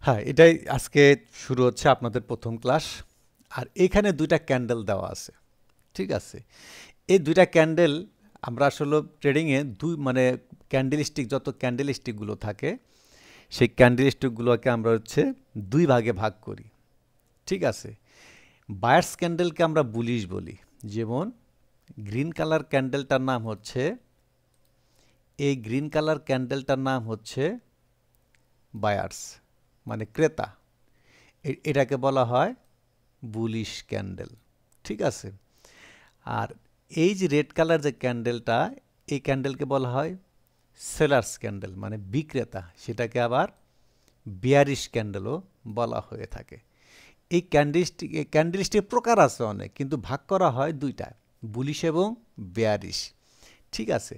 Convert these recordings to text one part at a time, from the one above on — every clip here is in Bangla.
হ্যাঁ, এটাই আজকে শুরু হচ্ছে আপনাদের প্রথম ক্লাস। আর এখানে দুইটা ক্যান্ডেল দেওয়া আছে, ঠিক আছে? এই দুইটা ক্যান্ডেল আমরা আসলে ট্রেডিংয়ে মানে ক্যান্ডেল যত ক্যান্ডেল স্টিকগুলো থাকে সেই ক্যান্ডেল স্টিকগুলোকে আমরা হচ্ছে দুই ভাগে ভাগ করি, ঠিক আছে? বায়ার্স ক্যান্ডেলকে আমরা বুলিশ বলি। যেমন গ্রিন কালার ক্যান্ডেলটার নাম হচ্ছে, এই গ্রিন কালার ক্যান্ডেলটার নাম হচ্ছে বায়ার্স, মানে ক্রেতা। এটাকে বলা হয় বুলিশ ক্যান্ডেল, ঠিক আছে? আর এই যে রেড কালার যে ক্যান্ডেলটা, এই ক্যান্ডেলকে বলা হয় সেলার্স ক্যান্ডেল, মানে বিক্রেতা। সেটাকে আবার বিয়ারিশ ক্যান্ডেলও বলা হয়ে থাকে। এই ক্যান্ডেলস্টিক প্রকার আছে অনেক, কিন্তু ভাগ করা হয় দুইটায়, বুলিশ এবং বেয়ারিশ, ঠিক আছে?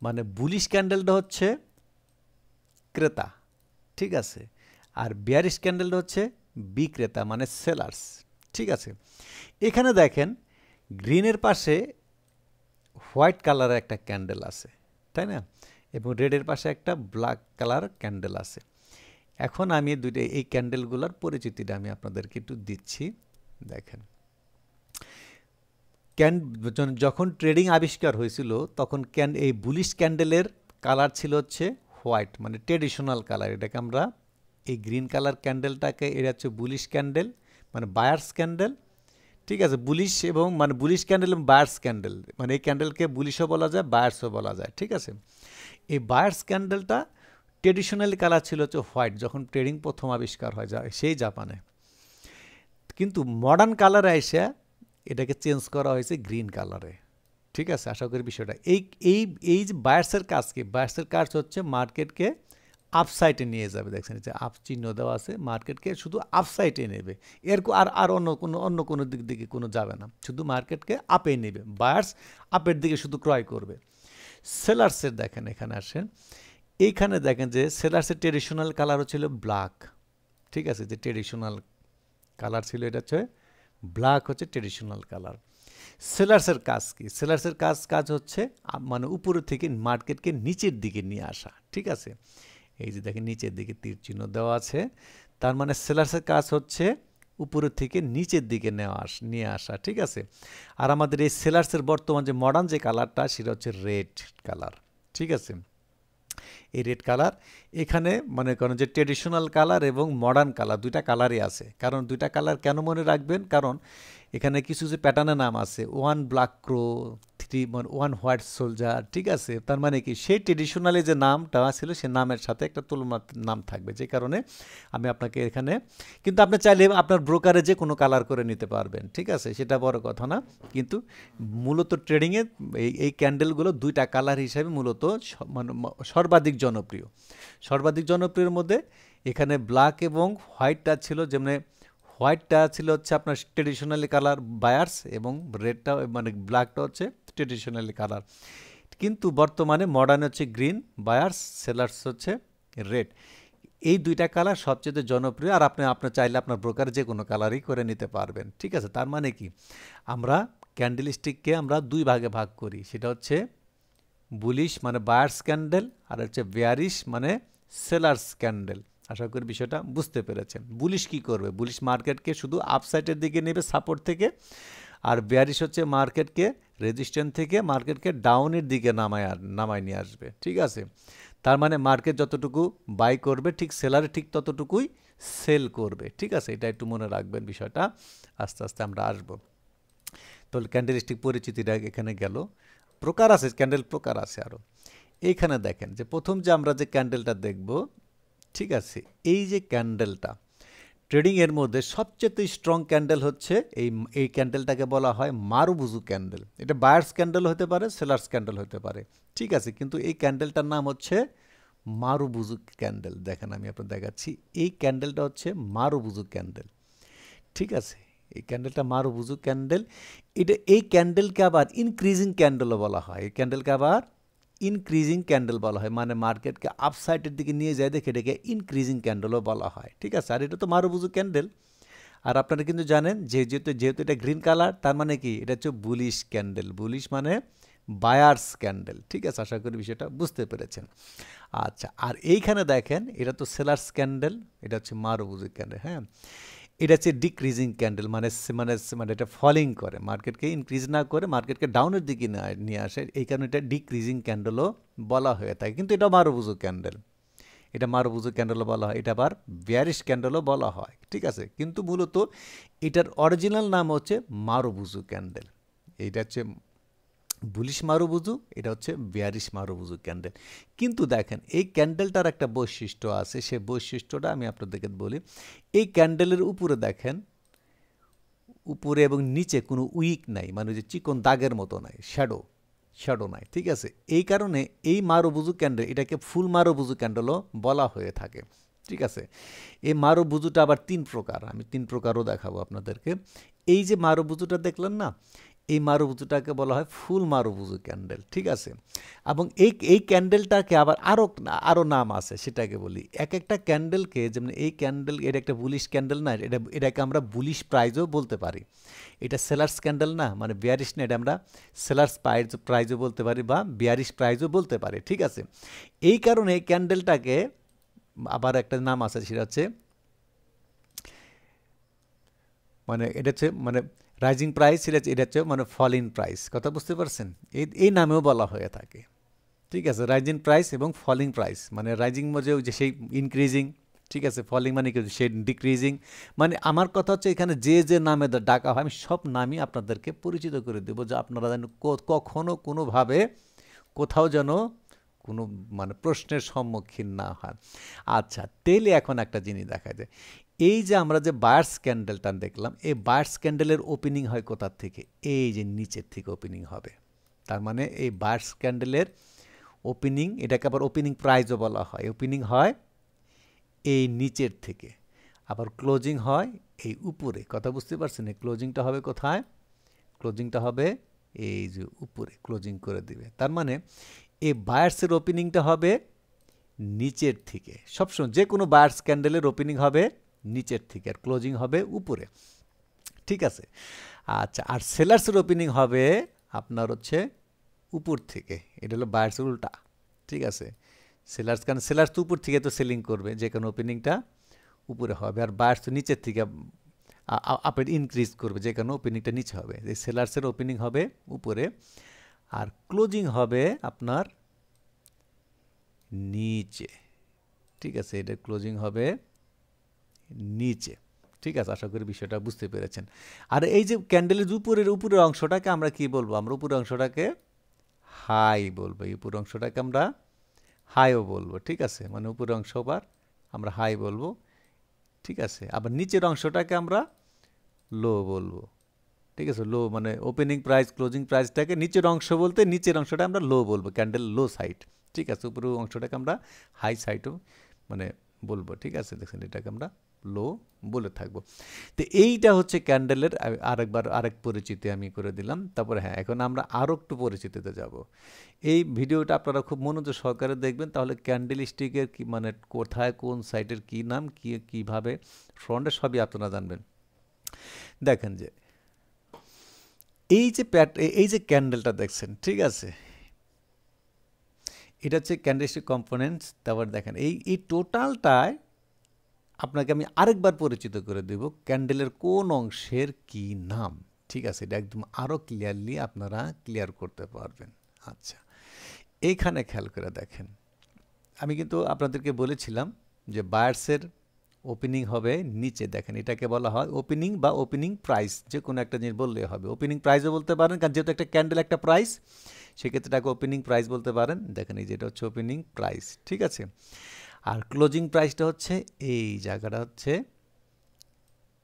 মানে বুলিশ ক্যান্ডেলটা হচ্ছে ক্রেতা, ঠিক আছে? আর বিয়ারিশ ক্যান্ডেলটা হচ্ছে বিক্রেতা, মানে সেলার্স, ঠিক আছে? এখানে দেখেন গ্রিনের পাশে হোয়াইট কালারের একটা ক্যান্ডেল আছে, তাই না? এবং রেডের পাশে একটা ব্ল্যাক কালার ক্যান্ডেল আছে। এখন আমি এই ক্যান্ডেলগুলোর পরিচিতিটা আমি আপনাদেরকে একটু দিচ্ছি। দেখেন, যখন ট্রেডিং আবিষ্কার হয়েছিল তখন এই বুলিশ ক্যান্ডেলের কালার ছিল হচ্ছে হোয়াইট, মানে ট্রেডিশনাল কালার। এটাকে আমরা এই গ্রিন কালার ক্যান্ডেলটাকে, এটা হচ্ছে বুলিশ ক্যান্ডেল, মানে বায়ার্স ক্যান্ডেল, ঠিক আছে? বুলিশ এবং মানে বুলিশ ক্যান্ডেল এবং বায়ার্স ক্যান্ডেল, মানে এই ক্যান্ডেলকে বুলিশও বলা যায়, বায়ার্সও বলা যায়, ঠিক আছে? এই বায়ার্স ক্যান্ডেলটা ট্রেডিশনালি কালার ছিল হচ্ছে হোয়াইট, যখন ট্রেডিং প্রথম আবিষ্কার হয় সেই জাপানে। কিন্তু মডার্ন কালারে এসে এটাকে চেঞ্জ করা হয়েছে গ্রিন কালারে, ঠিক আছে? আশা করি বিষয়টা এই এই এই যে বায়ার্সের কাজ কি, বায়ার্সের কাজ হচ্ছে মার্কেটকে আপসাইডে নিয়ে যাবে। দেখছেন যে আপ চিহ্ন দেওয়া আছে, মার্কেটকে শুধু আপসাইডে নেবে। আর অন্য কোনো দিক দিকে কোনো যাবে না, শুধু মার্কেটকে আপে নেবে। বায়ার্স আপের দিকে শুধু ক্রয় করবে। সেলার্সের দেখেন, এখানে আসেন, এইখানে দেখেন যে সেলার্সের ট্রেডিশনাল কালার হচ্ছিল ব্ল্যাক, ঠিক আছে? যে ট্রেডিশনাল কালার ছিল এটা হচ্ছে ব্ল্যাক, হচ্ছে ট্রেডিশনাল কালার। সেলার্সের কাজ কি? সেলার্সের কাজ হচ্ছে মানে উপরের থেকে মার্কেটকে নিচের দিকে নিয়ে আসা, ঠিক আছে? এই যে দেখেন নিচের দিকে তীর চিহ্ন দেওয়া আছে, তার মানে সেলার্সের কাজ হচ্ছে উপরের থেকে নিচের দিকে নিয়ে আসা, ঠিক আছে? আর আমাদের এই সেলার্সের বর্তমান যে মডার্ন যে কালারটা, সেটা হচ্ছে রেড কালার, ঠিক আছে? এই রেড কালার এখানে মনে করেন যে ট্রেডিশনাল কালার এবং মডার্ন কালার দুইটা কালারই আছে। কারণ দুইটা কালার কেন মনে রাখবেন? কারণ এখানে কিছু যে প্যাটার্নের নাম আছে, ওয়ান ব্ল্যাক ক্রো, মানে ওয়ান হোয়াইট সোলজার, ঠিক আছে? তার মানে কি সেই ট্রেডিশনালি যে নামটা ছিল সে নামের সাথে একটা তুলনার নাম থাকবে, যে কারণে আমি আপনাকে এখানে, কিন্তু আপনি চাইলে আপনার ব্রোকারে যে কোনো কালার করে নিতে পারবেন, ঠিক আছে? সেটা বড় কথা না। কিন্তু মূলত ট্রেডিংয়ে এই ক্যান্ডেলগুলো দুইটা কালার হিসাবে মূলত মানে সর্বাধিক জনপ্রিয়। সর্বাধিক জনপ্রিয়র মধ্যে এখানে ব্ল্যাক এবং হোয়াইটটা ছিল, যেমন হোয়াইটটা ছিল হচ্ছে আপনার ট্রেডিশনালি কালার বায়ার্স, এবং রেডটা মানে ব্ল্যাকটা হচ্ছে ট্রেডিশনালি কালার। কিন্তু বর্তমানে মডার্ন হচ্ছে গ্রিন বায়ার্স, সেলার্স হচ্ছে রেড। এই দুইটা কালার সবচেয়ে জনপ্রিয়। আর আপনার চাইলে আপনার ব্রোকার যে কোনো কালারই করে নিতে পারবেন, ঠিক আছে? তার মানে কি, আমরা ক্যান্ডেল স্টিককে আমরা দুই ভাগে ভাগ করি। সেটা হচ্ছে বুলিশ মানে বায়ার্স ক্যান্ডেল, আর হচ্ছে বেয়ারিশ মানে সেলার্স ক্যান্ডেল। আশা করি বিষয়টা বুঝতে পেরেছেন। বুলিশ কি করবে? বুলিশ মার্কেটকে শুধু আপসাইডের দিকে নেবে সাপোর্ট থেকে, আর বেয়ারিশ হচ্ছে মার্কেটকে রেজিস্ট্যান্স থেকে মার্কেটকে ডাউনের দিকে নামায় নিয়ে আসবে, ঠিক আছে? তার মানে মার্কেট যতটুকু বাই করবে, ঠিক সেলারে ঠিক ততটুকুই সেল করবে, ঠিক আছে? এটা একটু মনে রাখবেন বিষয়টা, আস্তে আস্তে আমরা আসবো। তাহলে ক্যান্ডেলস্টিক পরিচিতিটা এখানে গেল। প্রকার আছে, ক্যান্ডেল প্রকার আছে আরও। এইখানে দেখেন যে প্রথম যে আমরা যে ক্যান্ডেলটা দেখব, ঠিক আছে? এই যে ক্যান্ডেলটা ট্রেডিংয়ের মধ্যে সবচেয়ে স্ট্রং ক্যান্ডেল হচ্ছে এই ক্যান্ডেলটাকে বলা হয় মারুবুজু ক্যান্ডেল। এটা বায়ার্স ক্যান্ডেল হতে পারে, সেলার্স ক্যান্ডেল হতে পারে, ঠিক আছে? কিন্তু এই ক্যান্ডেলটার নাম হচ্ছে মারুবুজু ক্যান্ডেল। দেখেন আমি আপনার দেখাচ্ছি, এই ক্যান্ডেলটা হচ্ছে মারুবুজু ক্যান্ডেল, ঠিক আছে? এই ক্যান্ডেলটা মারুবুজু ক্যান্ডেল। এই ক্যান্ডেলকে আবার ইনক্রিজিং ক্যান্ডেলও বলা হয়। এই ক্যান্ডেলকে আবার ইনক্রিজিং ক্যান্ডেল বলা হয়, মানে মার্কেটকে আপসাইডের দিকে নিয়ে যায় দেখে এটাকে ইনক্রিজিং ক্যান্ডেলও বলা হয়, ঠিক আছে? আর এটা তো মারুবুজু ক্যান্ডেল। আর আপনারা কিন্তু জানেন যেহেতু এটা গ্রিন কালার, তার মানে কি, এটা হচ্ছে বুলিশ ক্যান্ডেল। বুলিশ মানে বায়ার্স ক্যান্ডেল। ঠিক আছে, আশা করি বিষয়টা বুঝতে পেরেছেন। আচ্ছা, আর এইখানে দেখেন এটা তো সেলার্স ক্যান্ডেল, এটা হচ্ছে মারুবুজু ক্যান্ডেল। হ্যাঁ, এটা হচ্ছে ডিক্রিজিং ক্যান্ডেল, মানে এটা ফলিং করে, মার্কেটকে ইনক্রিজ না করে মার্কেটকে ডাউনের দিকে নিয়ে আসে, এই কারণে এটা ডিক্রিজিং ক্যান্ডেলও বলা হয়ে থাকে। কিন্তু এটা মারুবুজু ক্যান্ডেল, এটা মারুবুজু ক্যান্ডেলও বলা হয়, এটা আবার বিয়ারিশ ক্যান্ডেলও বলা হয়। ঠিক আছে, কিন্তু মূলত এটার অরিজিনাল নাম হচ্ছে মারুবুজু ক্যান্ডেল। এইটা হচ্ছে বুলিশ মারুবুজু, এটা হচ্ছে বিয়ারিশ মারুবুজু ক্যান্ডেল। কিন্তু দেখেন এই ক্যান্ডেলটার একটা বৈশিষ্ট্য আছে, সেই বৈশিষ্ট্যটা আমি আপনাদেরকে বলি। এই ক্যান্ডেলের উপরে দেখেন, উপরে এবং নিচে কোনো উইক নাই, মানে যে চিকন দাগের মতো নাই, শ্যাডো নাই। ঠিক আছে, এই কারণে এই মারুবুজু ক্যান্ডেল, এটাকে ফুল মারুবুজু ক্যান্ডেলও বলা হয়ে থাকে। ঠিক আছে, এই মারুবুজুটা আবার 3 প্রকার, আমি 3 প্রকারও দেখাবো আপনাদেরকে। এই যে মারুবুজুটা দেখলেন না, এই মারুবুজুটাকে বলা হয় ফুল মারুবুজু ক্যান্ডেল। ঠিক আছে, এবং এই ক্যান্ডেলটাকে আবার আরও নাম আছে, সেটাকে বলি। এক একটা ক্যান্ডেলকে, যেমন এই ক্যান্ডেল, এটা একটা বুলিশ ক্যান্ডেল না, এটাকে আমরা বুলিশ প্রাইজও বলতে পারি। এটা সেলার্স ক্যান্ডেল না, মানে বিয়ারিশ না, এটা আমরা সেলার্স প্রাইজও বলতে পারি বা বিয়ারিশ প্রাইজও বলতে পারি। ঠিক আছে, এই কারণে এই ক্যান্ডেলটাকে আবার একটা নাম আছে, সেটা হচ্ছে মানে এটা হচ্ছে মানে রাইজিং প্রাইস, এটা হচ্ছে মানে ফলিং প্রাইস। কথা বুঝতে পারছেন, এই নামেও বলা হয়ে থাকে। ঠিক আছে, রাইজিং প্রাইস এবং ফলিং প্রাইস, মানে রাইজিং মানে ওই যে সেই ইনক্রিজিং, ঠিক আছে, ফলিং মানে কি সেই ডিক্রিজিং। মানে আমার কথা হচ্ছে এখানে যে নামে ডাকা হয়, আমি সব নামই আপনাদেরকে পরিচিত করে দেবো, যে আপনারা যেন কখনো কোনোভাবে কোথাও যেন কোনো মানে প্রশ্নের সম্মুখীন না হয়। আচ্ছা, তেলে এখন একটা জিনিস দেখা যায়, এই যে আমরা যে বায়ার্স ক্যান্ডেলটা দেখলাম, এই বায়ার্স ক্যান্ডেলের ওপেনিং হয় কোথার থেকে? এই যে নিচের থেকে ওপেনিং হবে। তার মানে এই বায়ার্স ক্যান্ডেলের ওপেনিং, এটাকে আবার ওপেনিং প্রাইজও বলা হয়। ওপেনিং হয় এই নিচের থেকে, আবার ক্লোজিং হয় এই উপরে। কথা বুঝতে পারছেন, এই ক্লোজিংটা হবে কোথায়? ক্লোজিংটা হবে এই যে উপরে, ক্লোজিং করে দিবে। তার মানে এই বায়ার্সের ওপেনিংটা হবে নিচের থেকে। সবসময় যে কোনো বায়ার্স ক্যান্ডেলের ওপেনিং হবে নিচের থেকে, আর ক্লোজিং হবে উপরে। ঠিক আছে, আচ্ছা, আর সেলার্সের ওপেনিং হবে আপনার হচ্ছে উপর থেকে। এটা হলো বায়ার্সের উল্টা। ঠিক আছে, কারণ সেলার্স তো উপর থেকে তো সেলিং করবে, যে কোনো ওপেনিংটা উপরে হবে, আর বায়ার্স তো নিচের থেকে আপের ইনক্রিজ করবে, যে কোনো ওপেনিংটা নিচে হবে। এই সেলার্সের ওপেনিং হবে উপরে, আর ক্লোজিং হবে আপনার নিচে। ঠিক আছে, এটা ক্লোজিং হবে নিচে। ঠিক আছে, আশা করি বিষয়টা বুঝতে পেরেছেন। আর এই যে ক্যান্ডেলের উপরের অংশটাকে আমরা কি বলবো? আমরা উপরের অংশটাকে হাই বলবো, এই উপরের অংশটাকে আমরা হাইও বলবো। ঠিক আছে, মানে উপরের অংশ আবার আমরা হাই বলবো। ঠিক আছে, আবার নিচের অংশটাকে আমরা লো বলবো। ঠিক আছে, লো মানে ওপেনিং প্রাইস ক্লোজিং প্রাইসটাকে নিচের অংশ বলতে, নিচের অংশটা আমরা লো বলবো, ক্যান্ডেল লো সাইড। ঠিক আছে, উপরের অংশটাকে আমরা হাই সাইডও মানে বলবো। ঠিক আছে, দেখছেন, এটাকে আমরা লো বলে থাকবো। তো এইটা হচ্ছে ক্যান্ডেলের আরেক পরিচিতি আমি করে দিলাম। তারপরে হ্যাঁ, এখন আমরা আরও একটু পরিচিতিতে যাব। এই ভিডিওটা আপনারা খুব মনোযোগ সহকারে দেখবেন, তাহলে ক্যান্ডেল স্টিকের কি মানে কোথায় কোন সাইটের কি নাম, কীভাবে ফ্রন্টে সবই আপনারা জানবেন। দেখেন যে এই যে ক্যান্ডেলটা দেখছেন, ঠিক আছে, এটা হচ্ছে ক্যান্ডেলস্টিক কম্পোনেন্টস। তারপর দেখেন এই টোটালটায় আপনাকে আমি আরেকবার পরিচিত করে দেব ক্যান্ডেলের কোন অংশের কি নাম। ঠিক আছে, এটা একদম আরও ক্লিয়ারলি আপনারা ক্লিয়ার করতে পারবেন। আচ্ছা, এইখানে খেয়াল করে দেখেন, আমি কিন্তু আপনাদেরকে বলেছিলাম যে বায়ার্সের ওপেনিং হবে নিচে। দেখেন, এটাকে বলা হয় ওপেনিং বা ওপেনিং প্রাইস, যে কোনো একটা জিনিস বললেই হবে। ওপেনিং প্রাইসও বলতে পারেন, কারণ যেহেতু একটা ক্যান্ডেল একটা প্রাইস, সেক্ষেত্রে এটাকে ওপেনিং প্রাইস বলতে পারেন। দেখেন, এই যেটা হচ্ছে ওপেনিং প্রাইস। ঠিক আছে, আর ক্লোজিং প্রাইসটা হচ্ছে এই জায়গাটা হচ্ছে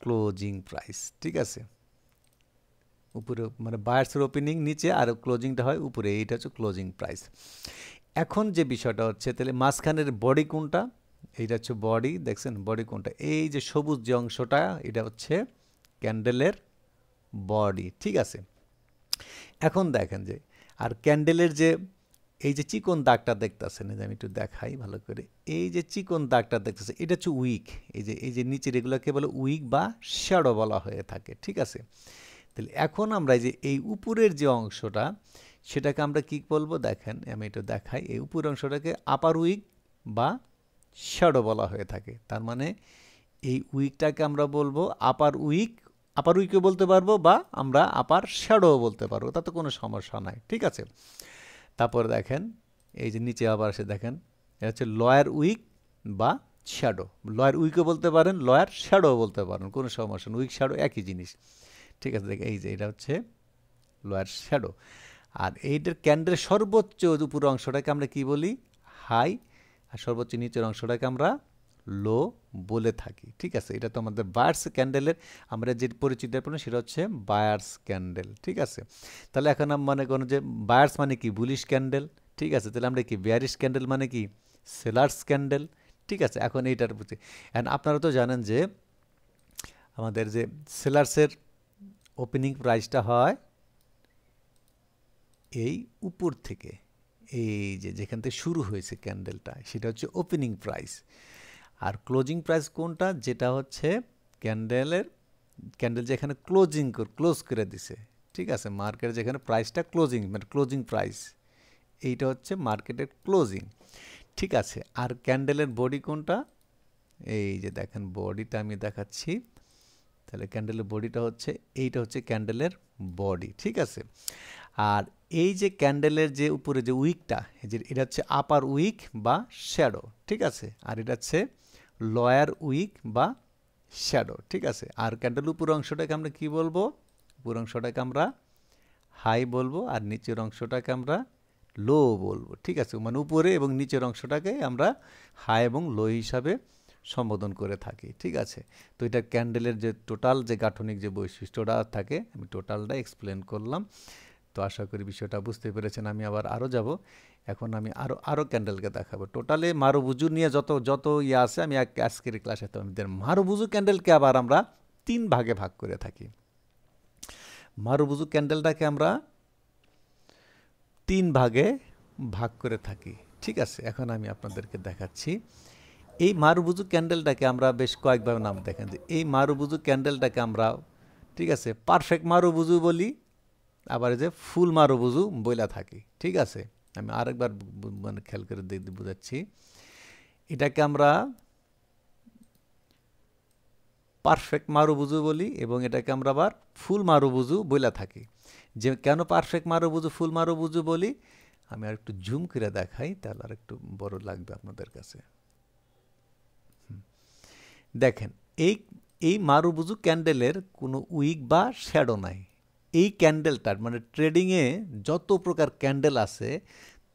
ক্লোজিং প্রাইস। ঠিক আছে, উপরে মানে বায়ার্সের ওপেনিং নিচে, আর ক্লোজিংটা হয় উপরে, এইটা হচ্ছে ক্লোজিং প্রাইস। এখন যে বিষয়টা হচ্ছে, তাহলে মাঝখানের বডি কোনটা? এইটা হচ্ছে বডি। দেখছেন বডি কোনটা? এই যে সবুজ যে অংশটা, এটা হচ্ছে ক্যান্ডেলের বডি। ঠিক আছে, এখন দেখেন যে আর ক্যান্ডেলের যে এই যে চিকন দাগটা দেখতেছেন, আমি একটু দেখাই ভালো করে। এই যে চিকন দাগটা দেখতেছে, এটা হচ্ছে উইক। এই যে নিচের এগুলোকে বলে উইক বা শ্যাডো বলা হয়ে থাকে। ঠিক আছে, তাহলে এখন আমরা এই যে এই উপরের যে অংশটা, সেটাকে আমরা কি বলবো দেখেন, আমি এটা দেখাই। এই উপরের অংশটাকে আপার উইক বা শ্যাডো বলা হয়ে থাকে। তার মানে এই উইকটাকে আমরা বলবো আপার উইক, আপার উইকও বলতে পারবো বা আমরা আপার শ্যাডোও বলতে পারবো, তাতে কোনো সমস্যা নাই, ঠিক আছে। তারপর দেখেন এই যে নিচে আবার এসে দেখেন, এটা হচ্ছে লয়ার উইক বা শ্যাডো। লয়ার উইকও বলতে পারেন, লয়ার শ্যাডোও বলতে পারেন, কোনো সমস্যা নেই, উইক শ্যাডো একই জিনিস, ঠিক আছে। দেখেন এই যে এটা হচ্ছে লয়ার শ্যাডো। আর এইটার ক্যান্ডেলের সর্বোচ্চ উপরের অংশটাকে আমরা কি বলি, হাই, আর সর্বোচ্চ নিচের অংশটাকে আমরা লো বলে থাকি, ঠিক আছে। এটা তো আমাদের বায়ার্স ক্যান্ডেলের আমরা যে পরিচিত পেলাম সেটা হচ্ছে বায়ার্স ক্যান্ডেল, ঠিক আছে। তাহলে এখন আমরা মনে করুন যে বায়ার্স মানে কি, বুলিশ ক্যান্ডেল, ঠিক আছে। তাহলে আমরা কি বেয়ারিশ ক্যান্ডেল মানে কি, সেলার্স ক্যান্ডেল, ঠিক আছে। এখন এইটার বুঝি, অ্যান্ড আপনারা তো জানেন যে আমাদের যে সেলার্সের ওপেনিং প্রাইসটা হয় এই উপর থেকে, এই যে যেখান থেকে শুরু হয়েছে ক্যান্ডেলটা, সেটা হচ্ছে ওপেনিং প্রাইস। আর ক্লোজিং প্রাইস কোনটা, যেটা হচ্ছে ক্যান্ডেল যেখানে ক্লোজ করে দিছে, ঠিক আছে। মার্কেটে যেখানে প্রাইসটা ক্লোজিং, মানে ক্লোজিং প্রাইস, এইটা হচ্ছে মার্কেটের ক্লোজিং, ঠিক আছে। আর ক্যান্ডেলের বডি কোনটা, এই যে দেখেন বডিটা আমি দেখাচ্ছি। তাহলে ক্যান্ডেলের বডিটা হচ্ছে, এইটা হচ্ছে ক্যান্ডেলের বডি, ঠিক আছে। আর এই যে ক্যান্ডেলের যে উপরে যে উইকটা, যে এটা হচ্ছে আপার উইক বা শ্যাডো, ঠিক আছে। আর এটা হচ্ছে লয়ার উইক বা শ্যাডো, ঠিক আছে। আর ক্যান্ডেল উপর অংশটাকে আমরা কি বলবো, উপর অংশটাকে আমরা হাই বলবো, আর নিচের অংশটাকে আমরা লো বলবো, ঠিক আছে। মানে উপরে এবং নিচের অংশটাকে আমরা হাই এবং লো হিসাবে সম্বোধন করে থাকি, ঠিক আছে। তো এটা ক্যান্ডেলের যে টোটাল যে গাঠনিক যে বৈশিষ্ট্যটা থাকে, আমি টোটালটা এক্সপ্লেন করলাম। তো আশা করি বিষয়টা বুঝতে পেরেছেন। আমি আরও যাব, এখন আমি আরও ক্যান্ডেলকে দেখাবো। টোটালে মারুবুজু নিয়ে যত ইয়ে আছে আমি আজকের ক্লাসে, তো আমাদের মারুবুজু ক্যান্ডেলকে আবার আমরা 3 ভাগে ভাগ করে থাকি। মারুবুজু ক্যান্ডেলটাকে আমরা 3 ভাগে ভাগ করে থাকি, ঠিক আছে। এখন আমি আপনাদেরকে দেখাচ্ছি। এই মারুবুজু ক্যান্ডেলটাকে আমরা বেশ কয়েকভাবে নাম দেখেন, যে এই মারুবুজু ক্যান্ডেলটাকে আমরা, ঠিক আছে, পারফেক্ট মারুবুজু বলি, আবার যে ফুল মারুবুজু বইলা থাকি, ঠিক আছে। আমি আরেকবার মানে খেয়াল করে বুঝাচ্ছি। এটাকে আমরা পারফেক্ট মারুবুজু বলি এবং এটাকে আমরা আবার ফুল মারুবুজু বইলা থাকি। যে কেন পারফেক্ট মারুবুজু, ফুল মারুবুজু বলি, আমি আর একটু জুম করে দেখাই, তাহলে আর একটু বড় লাগবে আপনাদের কাছে। দেখেন এই মারুবুজু ক্যান্ডেলের কোনো উইক বা শ্যাডো নাই। এই ক্যান্ডেলটার মানে ট্রেডিংয়ে যত প্রকার ক্যান্ডেল আছে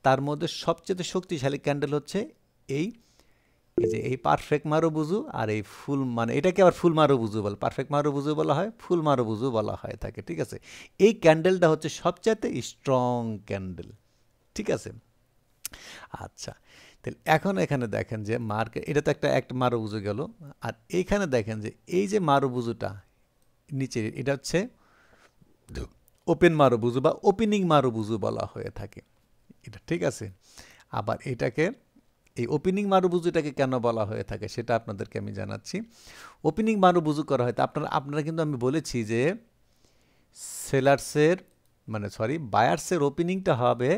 তার মধ্যে সবচেয়ে শক্তিশালী ক্যান্ডেল হচ্ছে এই যে এই পারফেক্ট মারুবুজু, আর এই ফুল, মানে এটাকে আবার ফুল মারুবুজু বলে, পারফেক্ট মারুবুজু বলা হয়, ফুল মারুবুজু বলা হয় থাকে, ঠিক আছে। এই ক্যান্ডেলটা হচ্ছে সবচেয়ে স্ট্রং ক্যান্ডেল, ঠিক আছে। আচ্ছা, তাহলে এখন এখানে দেখেন যে মার্কেট, এটা তো একটা মারুবুজু গেল, আর এইখানে দেখেন যে এই যে মারুবুজুটা নিচে, এটা হচ্ছে ওপেন মারুবুজু বা ওপেনিং মারুবুজু বলা হয়ে থাকে এটা, ঠিক আছে। আবার এটাকে, এই ওপেনিং মারুবুজুটাকে কেন বলা হয়ে থাকে সেটা আপনাদেরকে আমি জানাচ্ছি। ওপেনিং মারুবুজু করা হয়, আপনারা কিন্তু আমি বলেছি যে সেলার্সের বায়ার্সের ওপেনিংটা হবে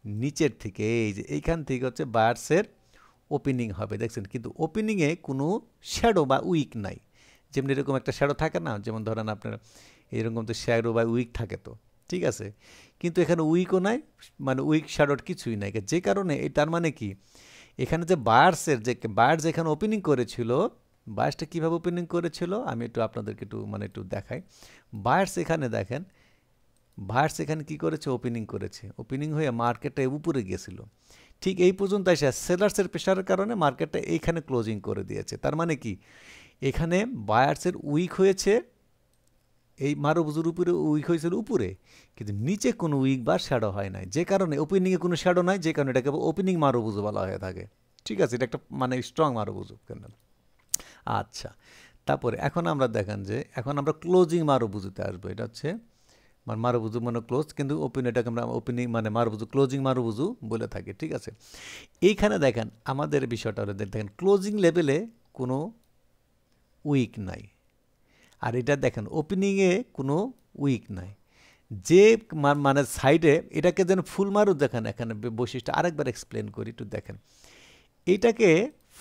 নিচের থেকে, এই যে এইখান থেকে হচ্ছে বায়ার্সের ওপেনিং হবে, দেখছেন। কিন্তু ওপেনিংয়ে কোনো শ্যাডো বা উইক নাই। যেমন এরকম একটা শ্যাডো থাকে না, যেমন ধরেন আপনার এরকম তো শ্যাডো বা উইক থাকে, তো ঠিক আছে। কিন্তু এখানে উইকও নাই, মানে উইক শ্যাডোর কিছুই নাই। যে কারণে তার মানে কি, এখানে যে বায়ার্স যেখানে ওপেনিং করেছিল, বায়ার্সটা কীভাবে ওপেনিং করেছিল আমি একটু আপনাদেরকে একটু দেখাই। বায়ার্স এখানে দেখেন, বায়ার্স এখানে কী করেছে, ওপেনিং করেছে, ওপেনিং হয়ে মার্কেটটা উপরে গিয়েছিল। ঠিক এই পর্যন্ত এসে সেলার্সের প্রেশারের কারণে মার্কেটটা এইখানে ক্লোজিং করে দিয়েছে। তার মানে কি, এখানে বায়ার্সের উইক হয়েছে, এই মারুবুজুর উপরে উইক হয়েছিল উপরে, কিন্তু নিচে কোনো উইক বা শ্যাডো হয় নাই। যে কারণে ওপেনিংয়ে কোনো শ্যাডো নাই, যে কারণে এটাকে ওপেনিং মারুবুজু বলা হয়ে থাকে, ঠিক আছে। এটা একটা মানে স্ট্রং মারুবুজু ক্যান্ডেল। আচ্ছা, তারপরে এখন আমরা দেখেন যে এখন আমরা ক্লোজিং মারুবুজুতে আসবো। এটা হচ্ছে মারুবুজু মানে ক্লোজ, কিন্তু এটাকে আমরা ওপেনিং মানে মারুবুজু, ক্লোজিং মারুবুজু বলে থাকি, ঠিক আছে। এইখানে দেখেন আমাদের বিষয়টা হলো, দেখেন ক্লোজিং লেভেলে কোনো উইক নাই, আর এটা দেখেন ওপেনিংয়ে কোনো উইক নাই। যে মানে সাইডে এটাকে যেন ফুল মারু দেখেন, এখানে বৈশিষ্ট্য আরেকবার এক্সপ্লেন করি একটু দেখেন। এইটাকে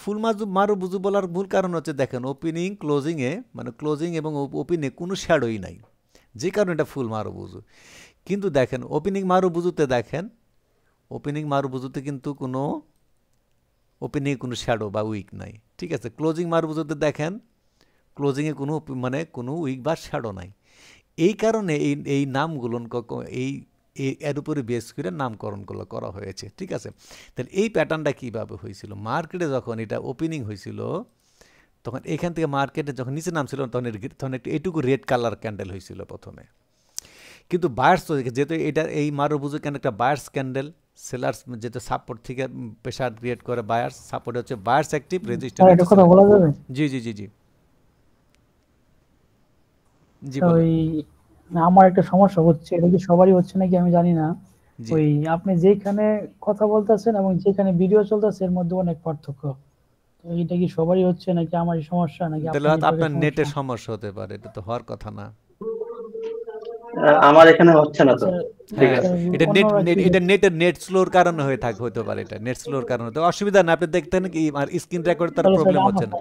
ফুল মারু বুঝু বলার মূল কারণ হচ্ছে দেখেন ওপেনিং ক্লোজিংয়ে মানে ক্লোজিং এবং ওপেনে কোনো শ্যাডোই নাই, যে কারণে এটা ফুল মারু বুঝু। কিন্তু দেখেন ওপেনিং মারু বুঝুতে দেখেন ওপেনিং মারু বুঝুতে কিন্তু কোনো ওপেনিংয়ে কোনো শ্যাডো বা উইক নাই, ঠিক আছে। ক্লোজিং মারু বুঝুতে দেখেন ক্লোজিংয়ে কোনো মানে কোনো উইক বা শ্যাডো নাই। এই কারণে এই নামগুলো এই এর উপরে বেস করে নামকরণগুলো করা হয়েছে, ঠিক আছে। তাহলে এই প্যাটার্নটা কীভাবে হয়েছিল, মার্কেটে যখন এটা ওপেনিং হয়েছিল তখন এখান থেকে মার্কেটে যখন নিচে নামছিল তখন একটু এইটুকু রেড কালার ক্যান্ডেল হয়েছিল প্রথমে। কিন্তু বায়ার্স যেহেতু এটা এই মারুবুজু কেন একটা বায়ার্স ক্যান্ডেল, সেলার্স যেহেতু সাপোর্ট থেকে প্রেশার ক্রিয়েট করে, বায়ার্স সাপোর্ট হচ্ছে বায়ার্স অ্যাক্টিভ, রেজিস্ট্যান্স। এটা কথা বলা যাবে? জি জি জি জি জি ওই বলেন। আমার একটা সমস্যা হচ্ছে, এটা কি সবারই হচ্ছে নাকি আমি জানি না। জি, ওই আপনি যেখানে কথা বলতেছেন এবং যেখানে ভিডিও চলতেছে এর মধ্যে অনেক পার্থক্য। তো এটা কি সবারই হচ্ছে নাকি আমারই সমস্যা নাকি তাহলে আপনার হয়তো নেটওয়ার্কের আপনার সমস্যা? নেটের সমস্যা হতে পারে, এটা তো হওয়ার কথা না। আমার এখানে হচ্ছে না তো। আচ্ছা, ঠিক হ্যাঁ, আছে। এটা অন্যরা কি এটা নেটের নেট স্লোর কারণে হতে পারে, এটা নেট স্লোর কারণে তো অসুবিধা না, আপনি দেখতেন কি আর স্ক্রিন রেকর্ড তার তাহলে স্যার প্রবলেম আমার হচ্ছে না।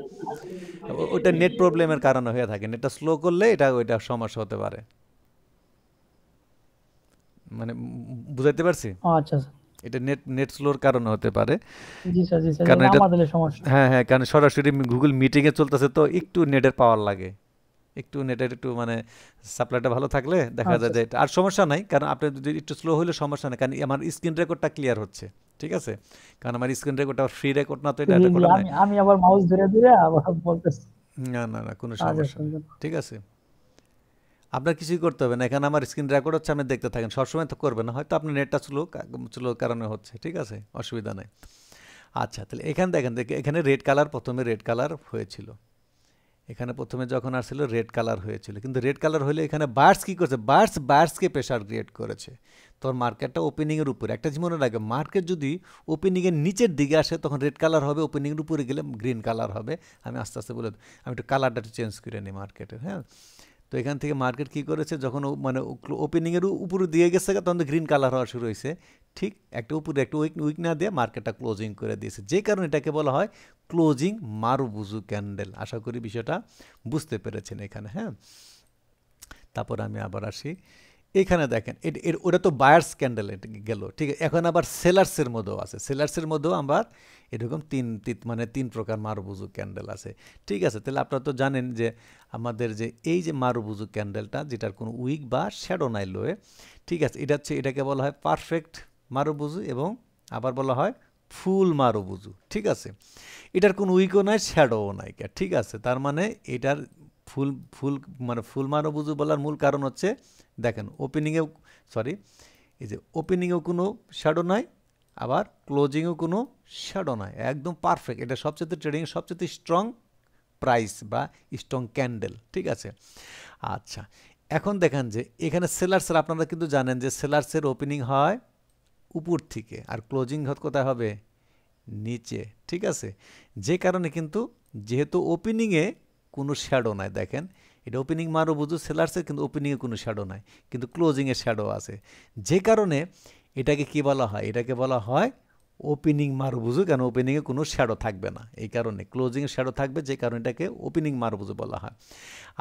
ওটা নেট প্রবলেমের কারণে হয়ে থাকে, নেটটা স্লো করলে ওইটা সমস্যা হতে পারে, মানে বুঝাইতে পারছি। আচ্ছা স্যার। এটা নেট স্লোর কারণে হতে পারে, জি স্যার, জি স্যার, কারণ এটা আমাদের সমস্যা। হ্যাঁ হ্যাঁ কারণ সরাসরি গুগল মিটিংয়ে চলতেছে তো একটু নেটের পাওয়ার লাগে, একটু নেটের একটু মানে সাপ্লাইটা ভালো থাকলে দেখা যায় আচ্ছা যে আর সমস্যা নাই, কারণ আপনি যদি একটু স্লো হলে সমস্যা নেই, কারণ আমার স্ক্রিন রেকর্ডটা ক্লিয়ার হচ্ছে, ঠিক আছে। কারণ আমার স্ক্রিন রেকর্ডটা ফ্রি রেকর্ড না, তো এটা জি জি, রেকর্ড নাই। আমি আমি আবার মাউস ধরে ধরে আবার বলতেছি। না না না কোনো আচ্ছা সমস্যা নেই, স্যার। ঠিক আছে। আপনার কিছুই করতে হবে না, এখানে আমার স্ক্রিন রেকর্ড হচ্ছে, আপনি দেখতে থাকেন, সবসময় তো করবেন না, হয়তো আপনার নেটটা স্লো কারণে হচ্ছে, ঠিক আছে, অসুবিধা নেই। আচ্ছা, তাহলে এখানে দেখেন এখানে রেড কালার, প্রথমে রেড কালার হয়েছিল, এখানে প্রথমে যখন আসছিল রেড কালার হয়েছিল, কিন্তু রেড কালার হলে এখানে বার্স কী করছে, বার্সকে প্রেশার ক্রিয়েট করেছে। তোর মার্কেটটা ওপেনিংয়ের উপরে, একটা জিনিস মনে রাখবে, মার্কেট যদি ওপেনিংয়ের নিচের দিকে আসে তখন রেড কালার হবে, ওপেনিংয়ের উপরে গেলে গ্রিন কালার হবে। আমি আস্তে আস্তে বলে আমি একটু কালারটা একটু চেঞ্জ করে নিই মার্কেটের, হ্যাঁ। তো এখান থেকে মার্কেট কী করেছে, যখন মানে ওপেনিংয়ের উপরে দিয়ে গেছে তখন তো গ্রিন কালার হওয়া শুরু হয়েছে, ঠিক একটা উপরে একটা উইক না দিয়ে মার্কেটটা ক্লোজিং করে দিয়েছে, যে কারণে এটাকে বলা হয় ক্লোজিং মারুবুজু ক্যান্ডেল। আশা করি বিষয়টা বুঝতে পেরেছেন এখানে, হ্যাঁ। তারপর আমি আবার আসি, এখানে দেখেন ওটা তো বায়ার্স ক্যান্ডেল গেল, ঠিক আছে। এখন আবার সেলার্সের মধ্যেও আছে, সেলার্সের মধ্যেও আবার এরকম তিন প্রকার মারুবুজু ক্যান্ডেল আছে, ঠিক আছে। তাহলে আপনারা তো জানেন যে আমাদের যে এই যে মারুবুজু ক্যান্ডেলটা, যেটার কোনো উইক বা শ্যাডো নাই লোয়ে, ঠিক আছে, এটাকে বলা হয় পারফেক্ট মারুবুজু এবং আবার বলা হয় ফুল মারুবুজু, ঠিক আছে। এটার কোনো উইকও নাই, শ্যাডোও নাই, ঠিক আছে। তার মানে এটার ফুল ফুল মানে ফুল মারুবুজু বলার মূল কারণ হচ্ছে দেখেন ওপেনিংয়েও এই যে ওপেনিংয়েও কোনো শ্যাডো নাই, আবার ক্লোজিংয়েও কোনো শ্যাডো নাই, একদম পারফেক্ট। এটা সবচেয়ে ট্রেডিংয়ের সবচেয়ে স্ট্রং প্রাইস বা স্ট্রং ক্যান্ডেল, ঠিক আছে। আচ্ছা, এখন দেখেন যে এখানে সেলার্সের, আপনারা কিন্তু জানেন যে সেলার্সের ওপেনিং হয় উপর থেকে আর ক্লোজিং কোথায় হবে, নিচে, ঠিক আছে। যে কারণে কিন্তু যেহেতু ওপেনিংয়ে কোনো শ্যাডো নাই, দেখেন এটা ওপেনিং মারুবুজু সেলার্সের, কিন্তু ওপেনিংয়ে কোনো শ্যাডো নাই, কিন্তু ক্লোজিংয়ে শ্যাডো আছে, যে কারণে এটাকে কি বলা হয়, এটাকে বলা হয় ওপেনিং মারুবুজু, কেন ওপেনিংয়ে কোনো শ্যাডো থাকবে না, এই কারণে ক্লোজিংয়ে শ্যাডো থাকবে, যে কারণে এটাকে ওপেনিং মারুবুজু বলা হয়।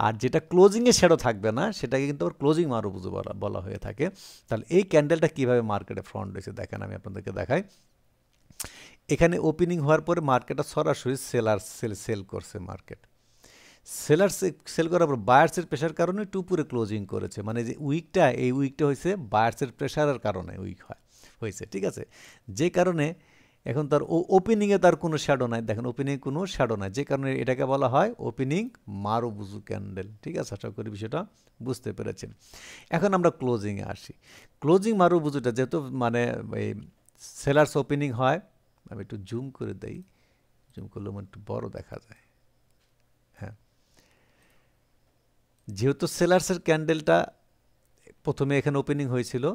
আর যেটা ক্লোজিংয়ে শ্যাডো থাকবে না সেটাকে কিন্তু ওর ক্লোজিং মারুবুজু বলা হয়ে থাকে। তাহলে এই ক্যান্ডেলটা কীভাবে মার্কেটে ফ্রন্ট হয়েছে দেখেন, আমি আপনাদেরকে দেখাই। এখানে ওপেনিং হওয়ার পরে মার্কেটটা সরাসরি সেল করছে, মার্কেট সেল করার পর বায়ার্সের প্রেশার কারণে একটু উপরে ক্লোজিং করেছে, মানে যে এই উইকটা হয়েছে বায়ার্সের প্রেশারের কারণে উইক হয়েছে, ঠিক আছে। যে কারণে এখন তার ওপেনিংয়ে তার কোনো শ্যাডো নাই, দেখেন ওপেনিংয়ে কোনো শ্যাডো নাই, যে কারণে এটাকে বলা হয় ওপেনিং মারুবুজু ক্যান্ডেল, ঠিক আছে। আশা করি বিষয়টা বুঝতে পেরেছেন। এখন আমরা ক্লোজিংয়ে আসি। ক্লোজিং মারুবুজুটা যেহেতু মানে এই সেলার্স ওপেনিং হয়, আমি একটু জুম করে দেই, জুম করলে আমার একটু বড় দেখা যায়, হ্যাঁ। যেহেতু সেলার্সের ক্যান্ডেলটা প্রথমে এখানে ওপেনিং হয়েছিল,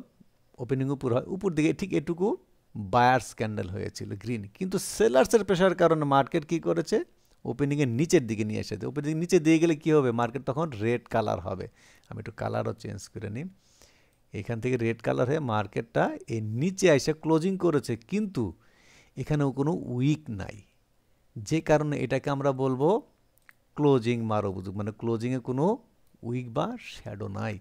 ওপেনিং উপর দিকে ঠিক এটুকু বায়ার্স ক্যান্ডেল হয়েছিল গ্রিন, কিন্তু সেলার্সের প্রেশার কারণে মার্কেট কি করেছে, ওপেনিংয়ের নিচের দিকে নিয়ে এসেছে। ওপেনিং নিচে দিয়ে গেলে কি হবে, মার্কেট তখন রেড কালার হবে। আমি একটু কালারও চেঞ্জ করে নিই, এখান থেকে রেড কালার হয়ে মার্কেটটা এর নিচে এসে ক্লোজিং করেছে, কিন্তু এখানেও কোনো উইক নাই, যে কারণে এটাকে আমরা বলবো ক্লোজিং মারুবুজু, মানে ক্লোজিংয়ে কোনো উইক বা শ্যাডো নাই।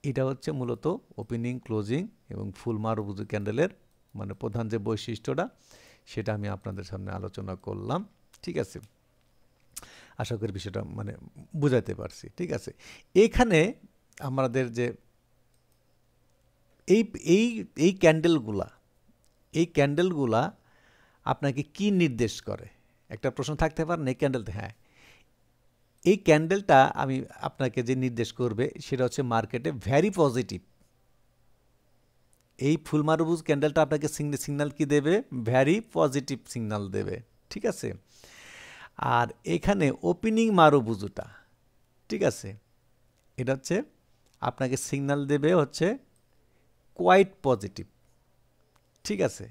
এটা হচ্ছে মূলত ওপেনিং, ক্লোজিং এবং ফুল মারুবুজু ক্যান্ডেলের মানে প্রধান যে বৈশিষ্ট্যটা সেটা আমি আপনাদের সামনে আলোচনা করলাম। ঠিক আছে, আশা করি বিষয়টা মানে বুঝাতে পারছি। ঠিক আছে, এখানে আমাদের যে এই এই এই ক্যান্ডেলগুলা আপনাকে কি নির্দেশ করে, একটা প্রশ্ন থাকতে পারে না এই ক্যান্ডেল। হ্যাঁ, এই ক্যান্ডেলটা আমি আপনাকে যে নির্দেশ করবে সেটা হচ্ছে মার্কেটে ভ্যারি পজিটিভ। এই ফুল মারুবুজ ক্যান্ডেলটা আপনাকে সিগন্যাল কি দেবে? ভ্যারি পজিটিভ সিগন্যাল দেবে। ঠিক আছে, আর এখানে ওপেনিং মারুবুজুটা, ঠিক আছে, এটা হচ্ছে আপনাকে সিগন্যাল দেবে হচ্ছে কোয়াইট পজিটিভ। ঠিক আছে,